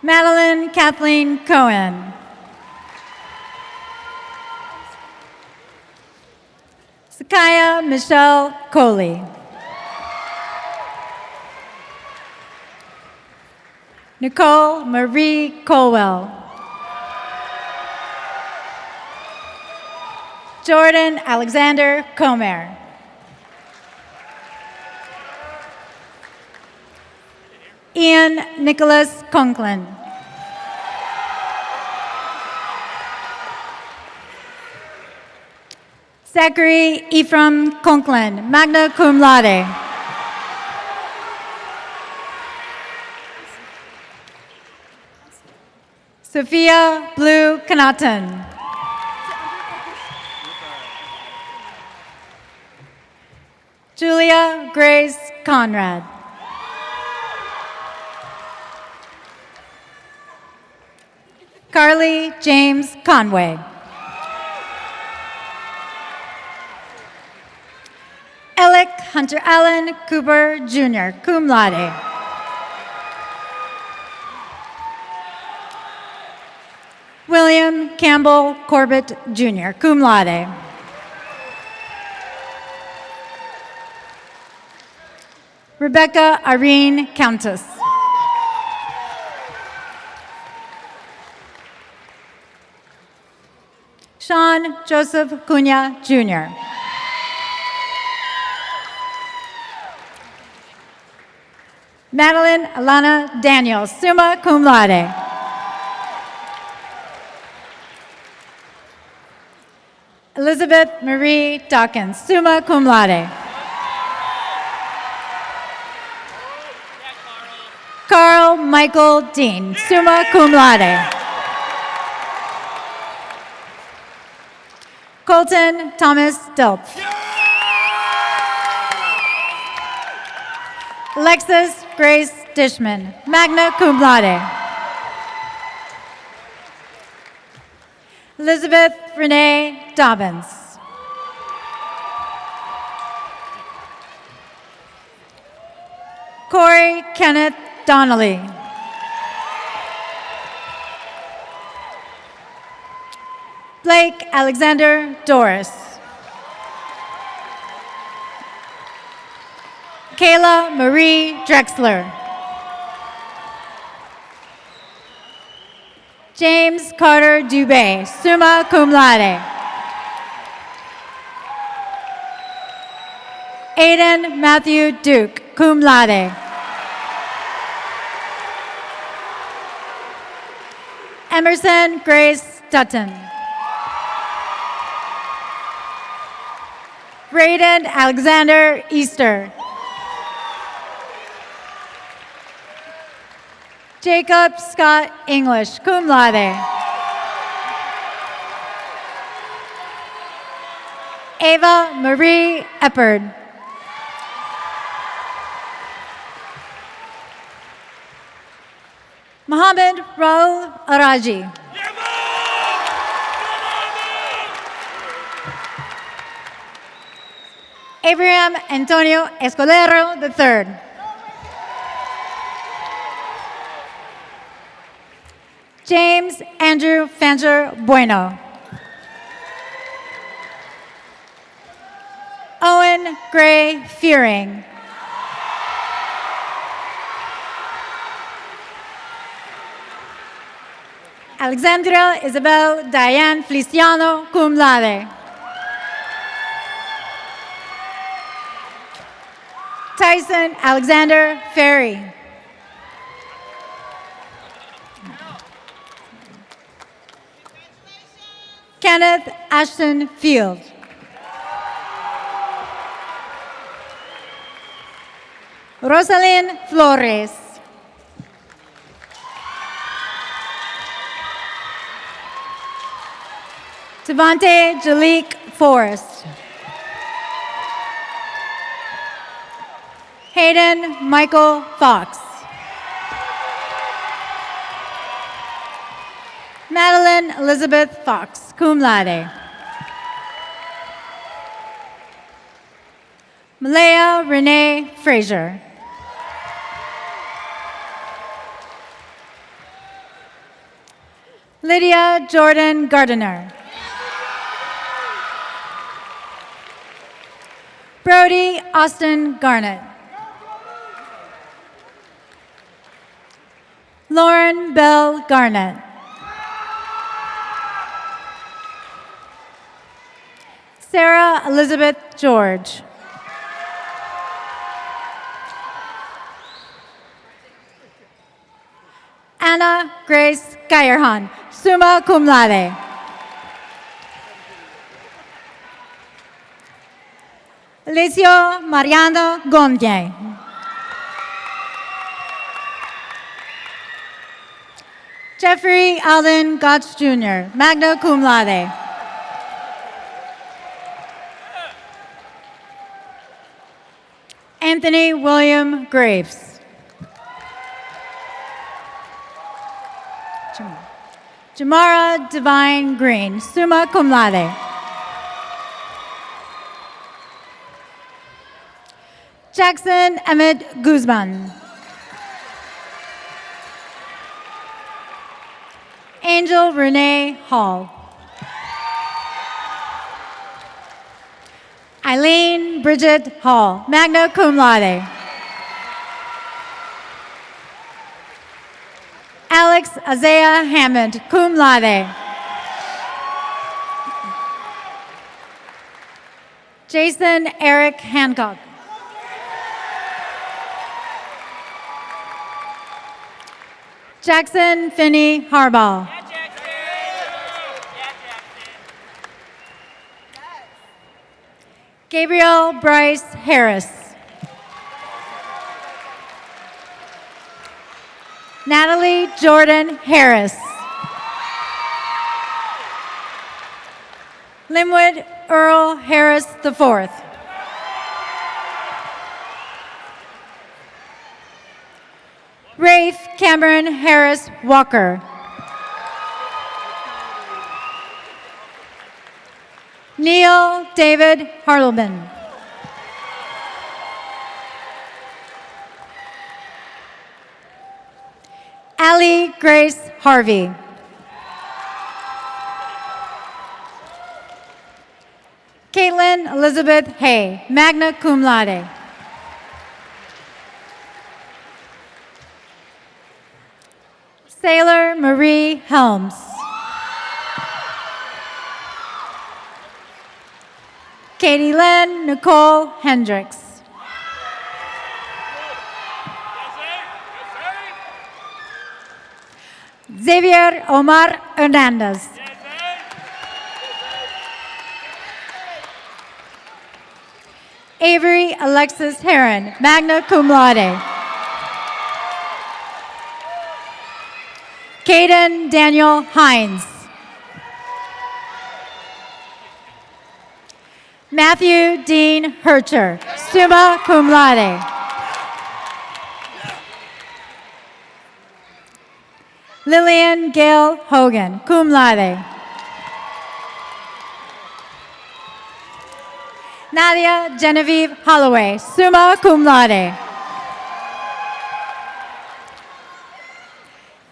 Speaker 11: Madeline Kathleen Cohen. Sakaya Michelle Coley. Nicole Marie Colwell. Jordan Alexander Comer. Ian Nicholas Conklin. Zachary Ephraim Conklin, magna cum laude. Sophia Blue Connaughton. Julia Grace Conrad. Carly James Conway. Alec Hunter Allen Cooper Jr., cum laude. William Campbell Corbett Jr., cum laude. Rebecca Irene Countess. Sean Joseph Cunha Jr. Madeline Alana Daniels, summa cum laude. Elizabeth Marie Dawkins, summa cum laude. Carl Michael Dean, summa cum laude. Colton Thomas Delp. Alexis Grace Dishman, magna cum laude. Elizabeth Renee Dobbins. Corey Kenneth Donnelly. Blake Alexander Doris. Kayla Marie Drexler. James Carter Dubé, summa cum laude. Aiden Matthew Duke, cum laude. Emerson Grace Dutton. Braden Alexander Easter. Jacob Scott English, cum laude. Ava Marie Eppard. Mohammed Raul Araji. Abraham Antonio Escolero III. James Andrew Fancher Bueno. Owen Gray Fearing. Alexandra Isabel Diane Feliciano, cum laude. Tyson Alexander Ferry. Kenneth Ashton Field. Rosalind Flores. Devontae Jalik Forrest. Hayden Michael Fox. Madeline Elizabeth Fox, cum laude. Malaya Renee Frazier. Lydia Jordan Gardiner. Brody Austin Garnett. Lauren Bell Garnett. Sarah Elizabeth George. Anna Grace Geierhan, summa cum laude. Alicio Mariano Gondie. Jeffrey Alden Gotch Jr., magna cum laude. Anthony William Graves. Jamara Divine Green, summa cum laude. Jackson Emmett Guzman. Angel Renee Hall. Eileen Bridget Hall, magna cum laude. Alex Isaiah Hammond, cum laude. Jason Eric Hancock. Jackson Finney Harbaugh. Gabriel Bryce Harris. Natalie Jordan Harris. Linwood Earl Harris IV. Rafe Cameron Harris Walker. Neil David Harleman. Allie Grace Harvey. Caitlin Elizabeth Hay, magna cum laude. Sailor Marie Helms. Katie Lynn Nicole Hendricks. Xavier Omar Hernandez. Avery Alexis Heron, magna cum laude. Caden Daniel Hines. Matthew Dean Hercher, summa cum laude. Lillian Gail Hogan, cum laude. Nadia Genevieve Holloway, summa cum laude.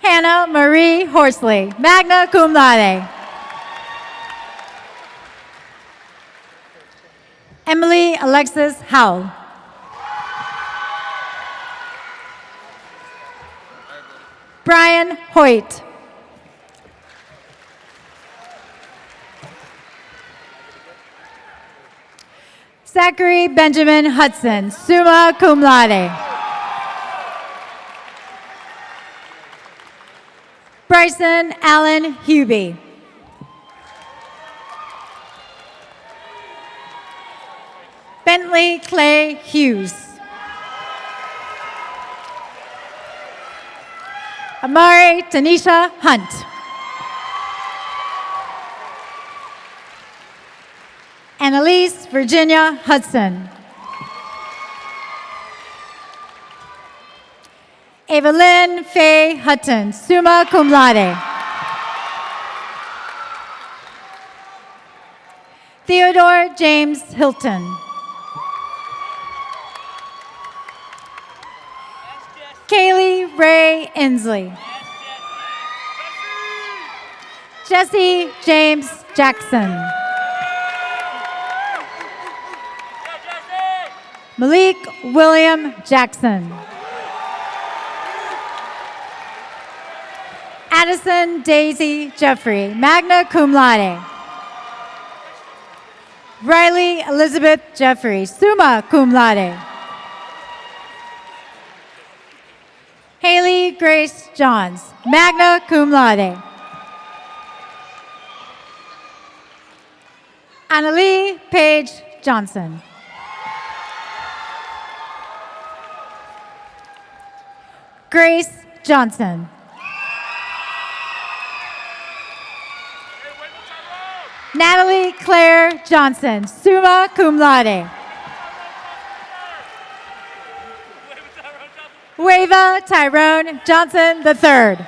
Speaker 11: Hannah Marie Horsley, magna cum laude. Emily Alexis Howell. Brian Hoyt. Zachary Benjamin Hudson, summa cum laude. Bryson Allen Hubie. Bentley Clay Hughes. Amari Tanisha Hunt. Annalise Virginia Hudson. Evelyn Faye Hutton, summa cum laude. Theodore James Hilton. Kaylee Ray Inslee. Jesse James Jackson. Malik William Jackson. Addison Daisy Jeffrey, magna cum laude. Riley Elizabeth Jeffrey, summa cum laude. Haley Grace Johns, magna cum laude. Annalie Paige Johnson. Grace Johnson. Natalie Claire Johnson, summa cum laude. Wava Tyrone Johnson III.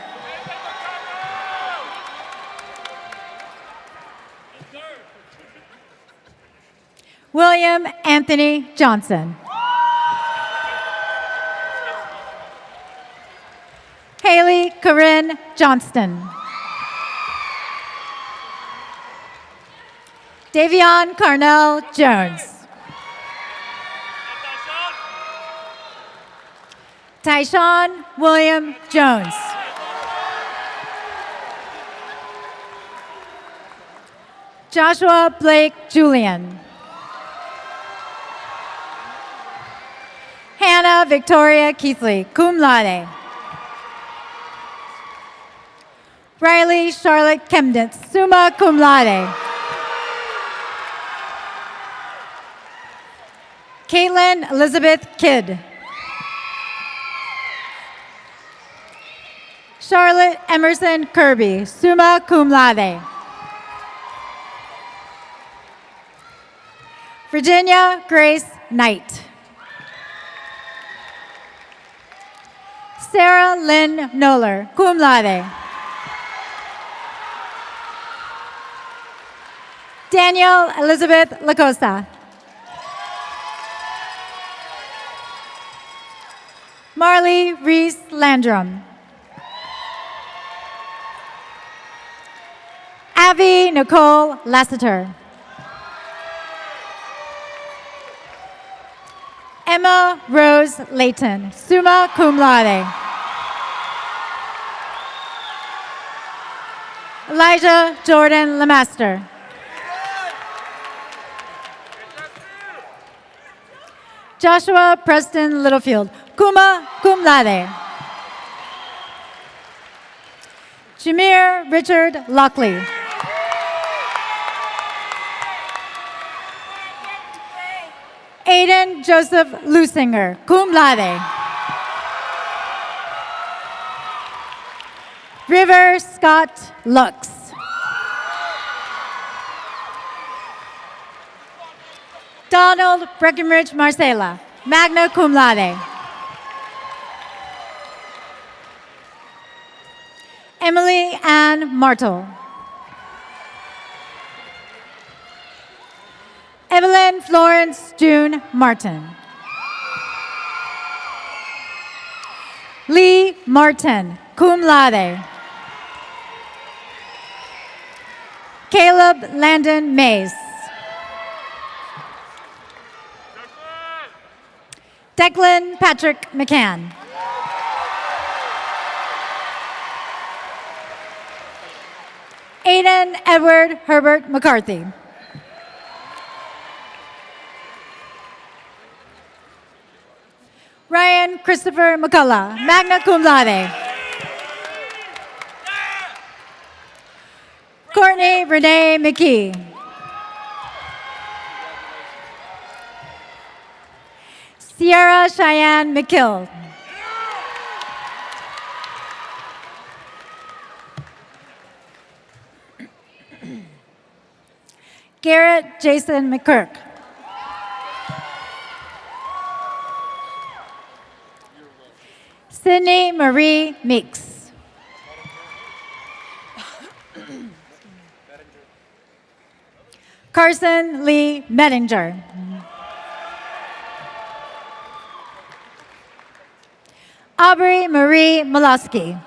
Speaker 11: William Anthony Johnson. Haley Corinne Johnston. Davion Carnell Jones. Tyshawn William Jones. Joshua Blake Julian. Hannah Victoria Keithley, cum laude. Riley Charlotte Chemnitz, summa cum laude. Caitlin Elizabeth Kidd. Charlotte Emerson Kirby, summa cum laude. Virginia Grace Knight. Sarah Lynn Noller, cum laude. Danielle Elizabeth Lacosta. Marley Reese Landrum. Abby Nicole Lassiter. Emma Rose Layton, summa cum laude. Elijah Jordan Lemaster. Joshua Preston Littlefield, summa cum laude. Jameer Richard Lockley. Aiden Joseph Lusinger, cum laude. River Scott Lux. Donald Breckenridge Marcela, magna cum laude. Emily Ann Martel. Evelyn Florence June Martin. Lee Martin, cum laude. Caleb Landon Mays. Declan Patrick McCann. Aiden Edward Herbert McCarthy. Ryan Christopher McCullough, magna cum laude. Courtney Renee McKee. Sierra Cheyenne McKill. Garrett Jason McKirk. Sydney Marie Meeks. Carson Lee Mettinger. Aubrey Marie Molosky.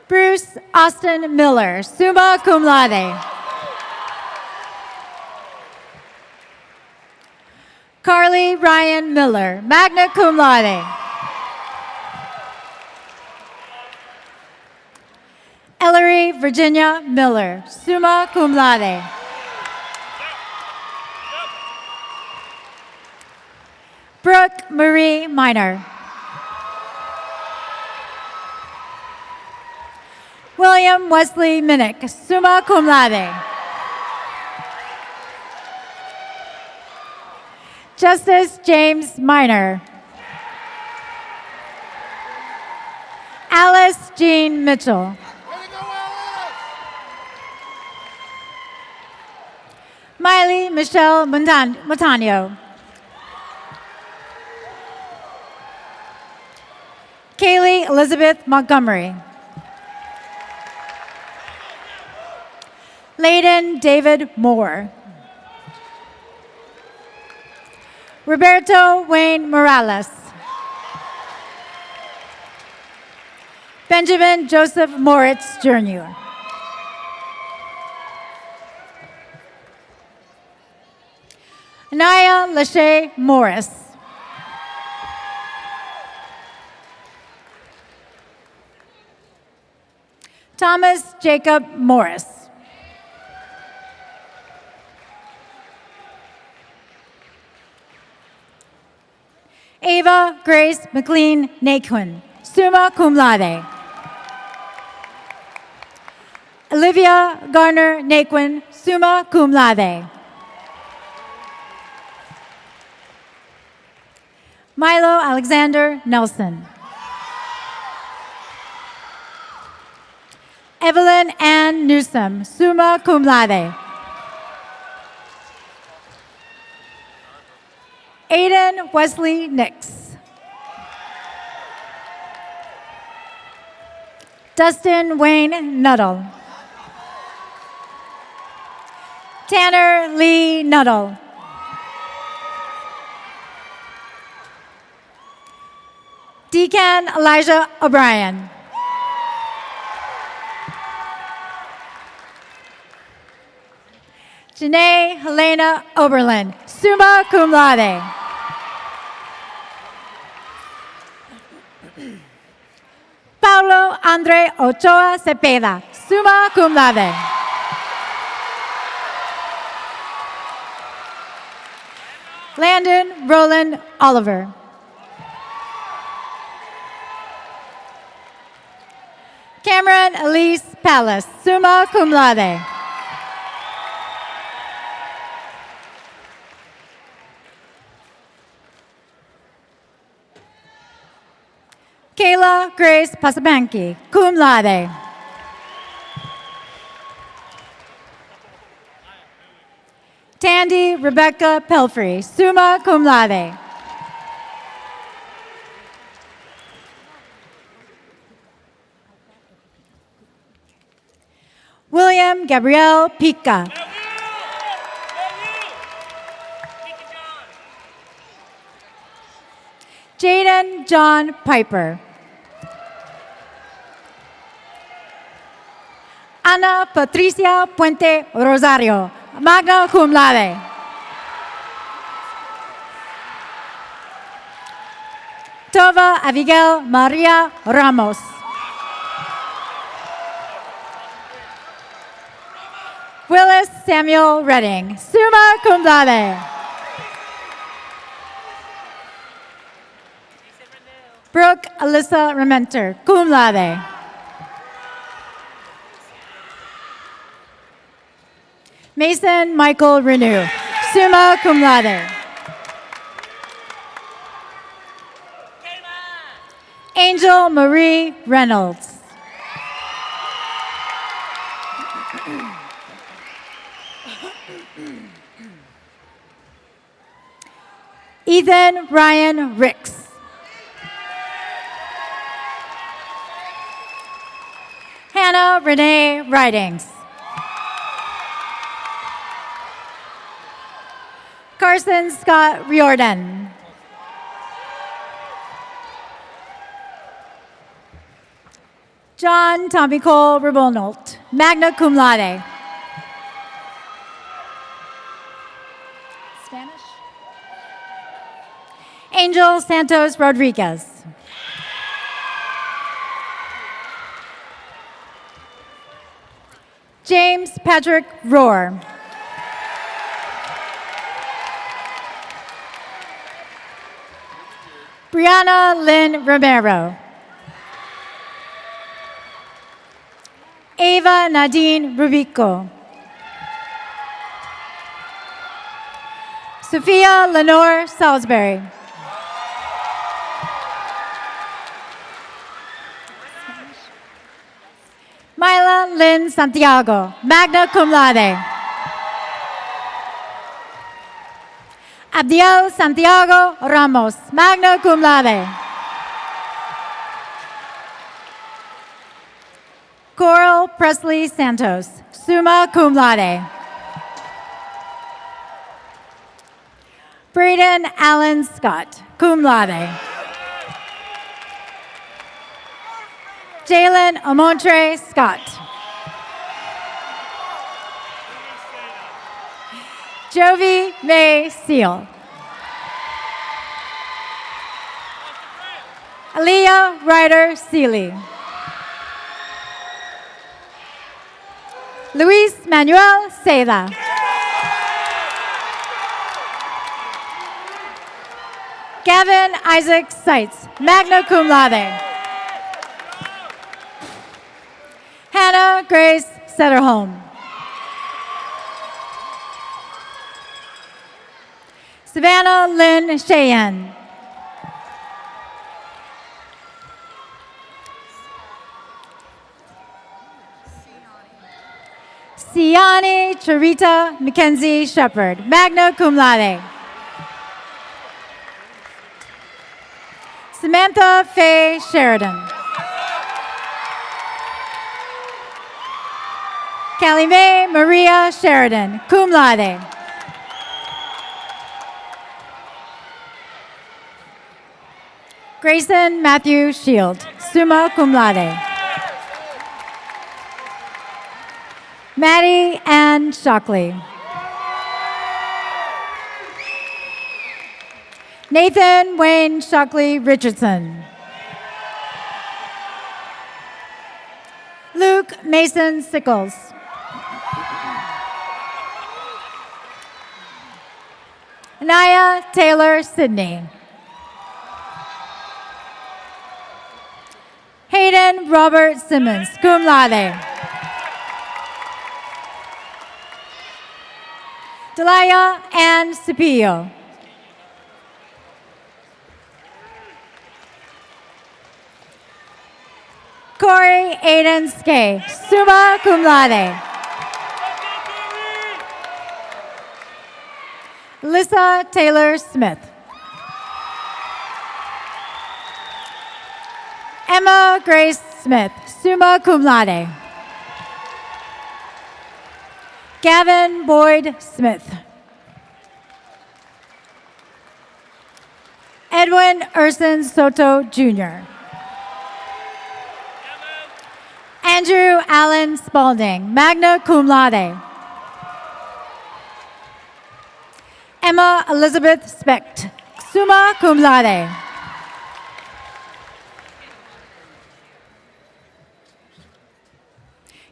Speaker 11: Bruce Austin Miller, summa cum laude. Riley Ryan Miller, magna cum laude. Ellery Virginia Miller, summa cum laude. Brooke Marie Minor. William Wesley Minnick, summa cum laude. Justice James Minor. Alice Jean Mitchell. Miley Michelle Montano. Kaylee Elizabeth Montgomery. Layden David Moore. Roberto Wayne Morales. Benjamin Joseph Moritz, Jr. Anaya Lachey Morris. Thomas Jacob Morris. Ava Grace McLean Naquin, summa cum laude. Olivia Garner Naquin, summa cum laude. Milo Alexander Nelson. Evelyn Ann Newsom, summa cum laude. Aiden Wesley Nix. Dustin Wayne Nuttall. Tanner Lee Nuttall. Deacon Elijah O'Brien. Janae Helena Oberlin, summa cum laude. Paulo Andre Ochoa Cepeda, summa cum laude. Landon Roland Oliver. Cameron Elise Palace, summa cum laude. Kayla Grace Pasabanki, cum laude. Tandy Rebecca Pelfrey, summa cum laude. William Gabrielle Pica. Jaden John Piper. Ana Patricia Puente Rosario, magna cum laude. Tova Abigail Maria Ramos. Willis Samuel Redding, summa cum laude. Brooke Alyssa Rementer, cum laude. Mason Michael Renew, summa cum laude. Angel Marie Reynolds. Ethan Ryan Ricks. Hannah Renee Ridings. Carson Scott Riordan. John Tommy Cole Rebonolt, magna cum laude. Spanish? Angel Santos Rodriguez. James Patrick Rohr. Brianna Lynn Romero. Ava Nadine Rubico. Sophia Lenore Salisbury. Myla Lynn Santiago, magna cum laude. Abdiel Santiago Ramos, magna cum laude. Coral Presley Santos, summa cum laude. Braden Allen Scott, cum laude. Jalen Amontre Scott. Jovi May Seal. Aaliyah Ryder Seeley. Luis Manuel Seda. Gavin Isaac Seitz, magna cum laude. Hannah Grace Setterholm. Savannah Lynn Cheyenne. Siani Charita Mackenzie Shepard, magna cum laude. Samantha Faye Sheridan. Callie Mae Maria Sheridan, cum laude. Grayson Matthew Shield, summa cum laude. Maddie Ann Shockley. Nathan Wayne Shockley Richardson. Luke Mason Sickles. Anaya Taylor Sidney. Hayden Robert Simmons, cum laude. Delia Ann Cepillo. Corey Aiden Skay, summa cum laude. Lissa Taylor Smith. Emma Grace Smith, summa cum laude. Gavin Boyd Smith. Edwin Urson Soto Jr. Andrew Allen Spalding, magna cum laude. Emma Elizabeth Specht, summa cum laude.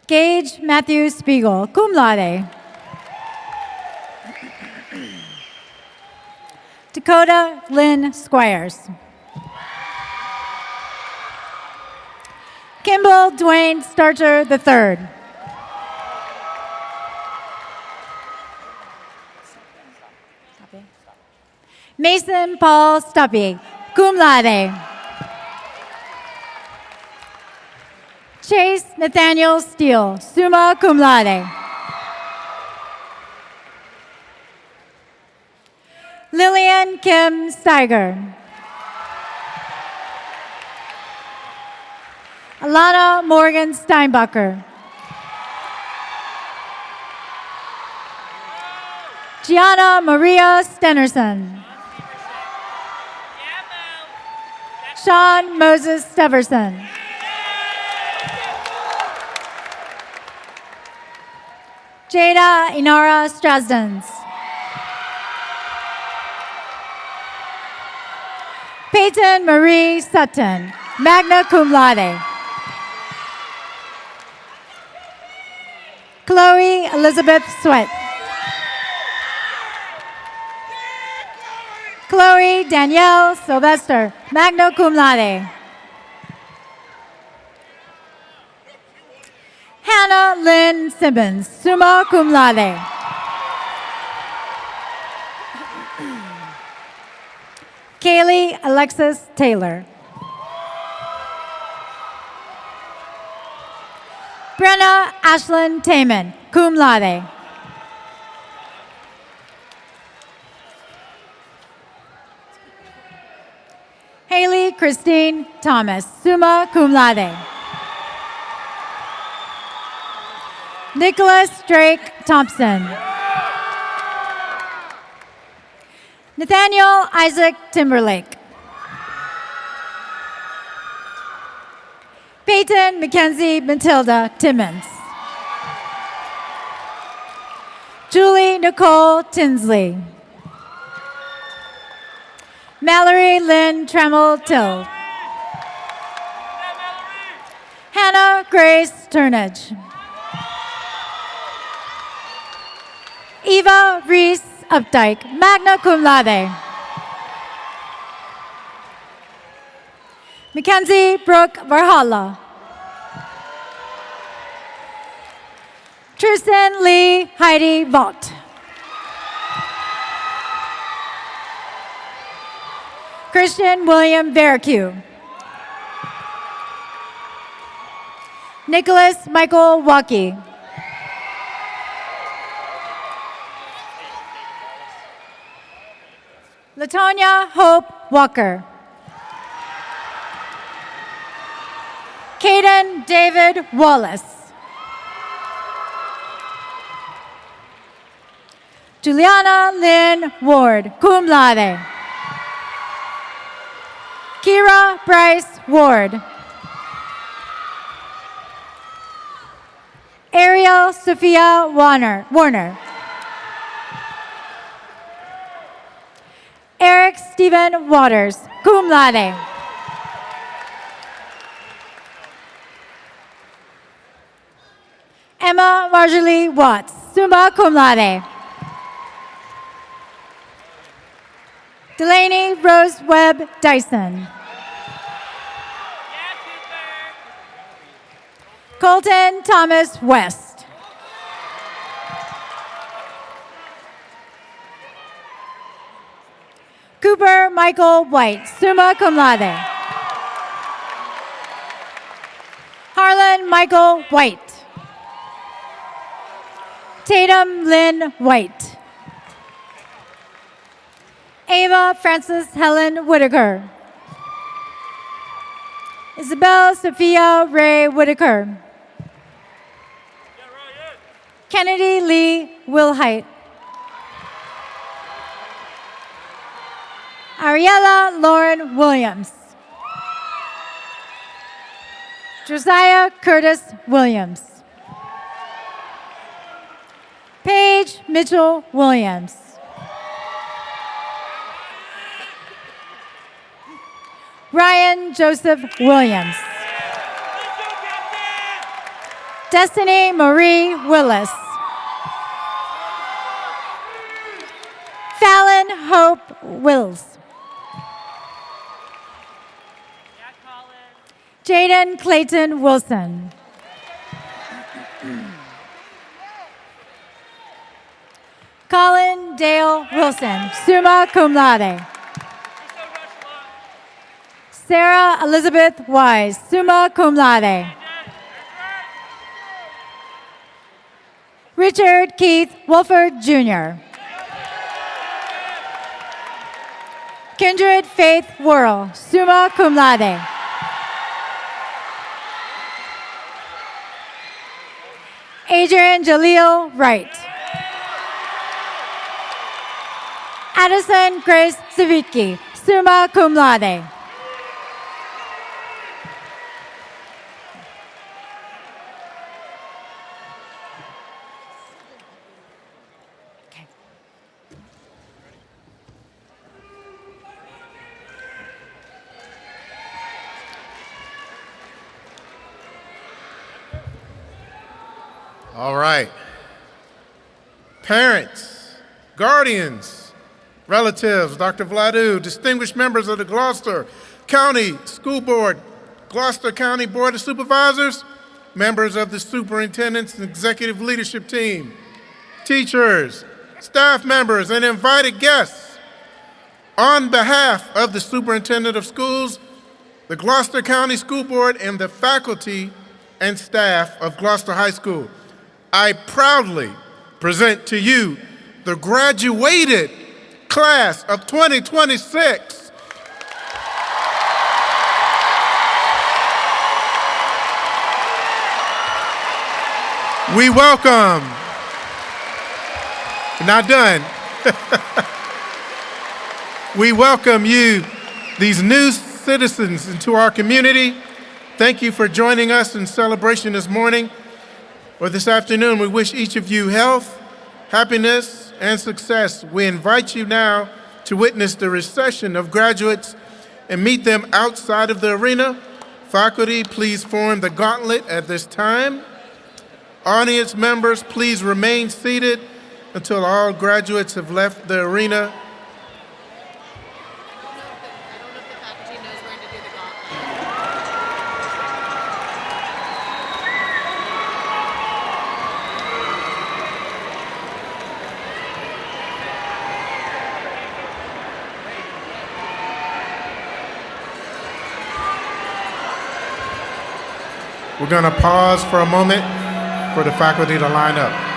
Speaker 11: Gage Matthew Spiegel, cum laude. Dakota Lynn Squires. Kimball Dwayne Starcher III. Mason Paul Stuppy, cum laude. Chase Nathaniel Steele, summa cum laude. Lillian Kim Steiger. Alana Morgan Steinbacher. Gianna Maria Stenerson. Sean Moses Steverson. Jada Inara Strasdans. Peyton Marie Sutton, magna cum laude. Chloe Elizabeth Sweat. Chloe Danielle Sylvester, magna cum laude. Hannah Lynn Simmons, summa cum laude. Kaylee Alexis Taylor. Brenna Ashlyn Taman, cum laude. Haley Christine Thomas, summa cum laude. Nicholas Drake Thompson. Nathaniel Isaac Timberlake. Peyton Mackenzie Matilda Timmons. Julie Nicole Tinsley. Mallory Lynn Tremmel Till. Hannah Grace Turnage. Eva Reese Updike, magna cum laude. Mackenzie Brooke Varhala. Tristan Lee Heidi Vaught. Christian William Veracue. Nicholas Michael Waukee. Latonya Hope Walker. Caden David Wallace. Juliana Lynn Ward, cum laude. Kira Bryce Ward. Ariel Sophia Warner. Eric Stephen Waters, cum laude. Emma Marjorie Watts, summa cum laude. Delaney Rose Webb Dyson. Colton Thomas West. Cooper Michael White, summa cum laude. Harlan Michael White. Tatum Lynn White. Ava Frances Helen Whitaker. Isabel Sophia Ray Whitaker. Kennedy Lee Wilhite. Ariella Lauren Williams. Josiah Curtis Williams. Paige Mitchell Williams. Ryan Joseph Williams. Destiny Marie Willis. Fallon Hope Wills. Jaden Clayton Wilson. Colin Dale Wilson, summa cum laude. Sarah Elizabeth Wise, summa cum laude. Richard Keith Wolford Jr. Kindred Faith Worrell, summa cum laude. Adrian Jaleel Wright. Addison Grace Savicki, summa cum laude.
Speaker 1: All right. Parents, guardians, relatives, Dr. Vladu, distinguished members of the Gloucester County School Board, Gloucester County Board of Supervisors, members of the Superintendent's and Executive Leadership Team, teachers, staff members, and invited guests. On behalf of the Superintendent of Schools, the Gloucester County School Board, and the faculty and staff of Gloucester High School, I proudly present to you the graduated class of 2026. We welcome, we're not done. We welcome you, these new citizens, into our community. Thank you for joining us in celebration this morning or this afternoon. We wish each of you health, happiness, and success. We invite you now to witness the reception of graduates and meet them outside of the arena. Faculty, please form the gauntlet at this time. Audience members, please remain seated until all graduates have left the arena. We're going to pause for a moment for the faculty to line up.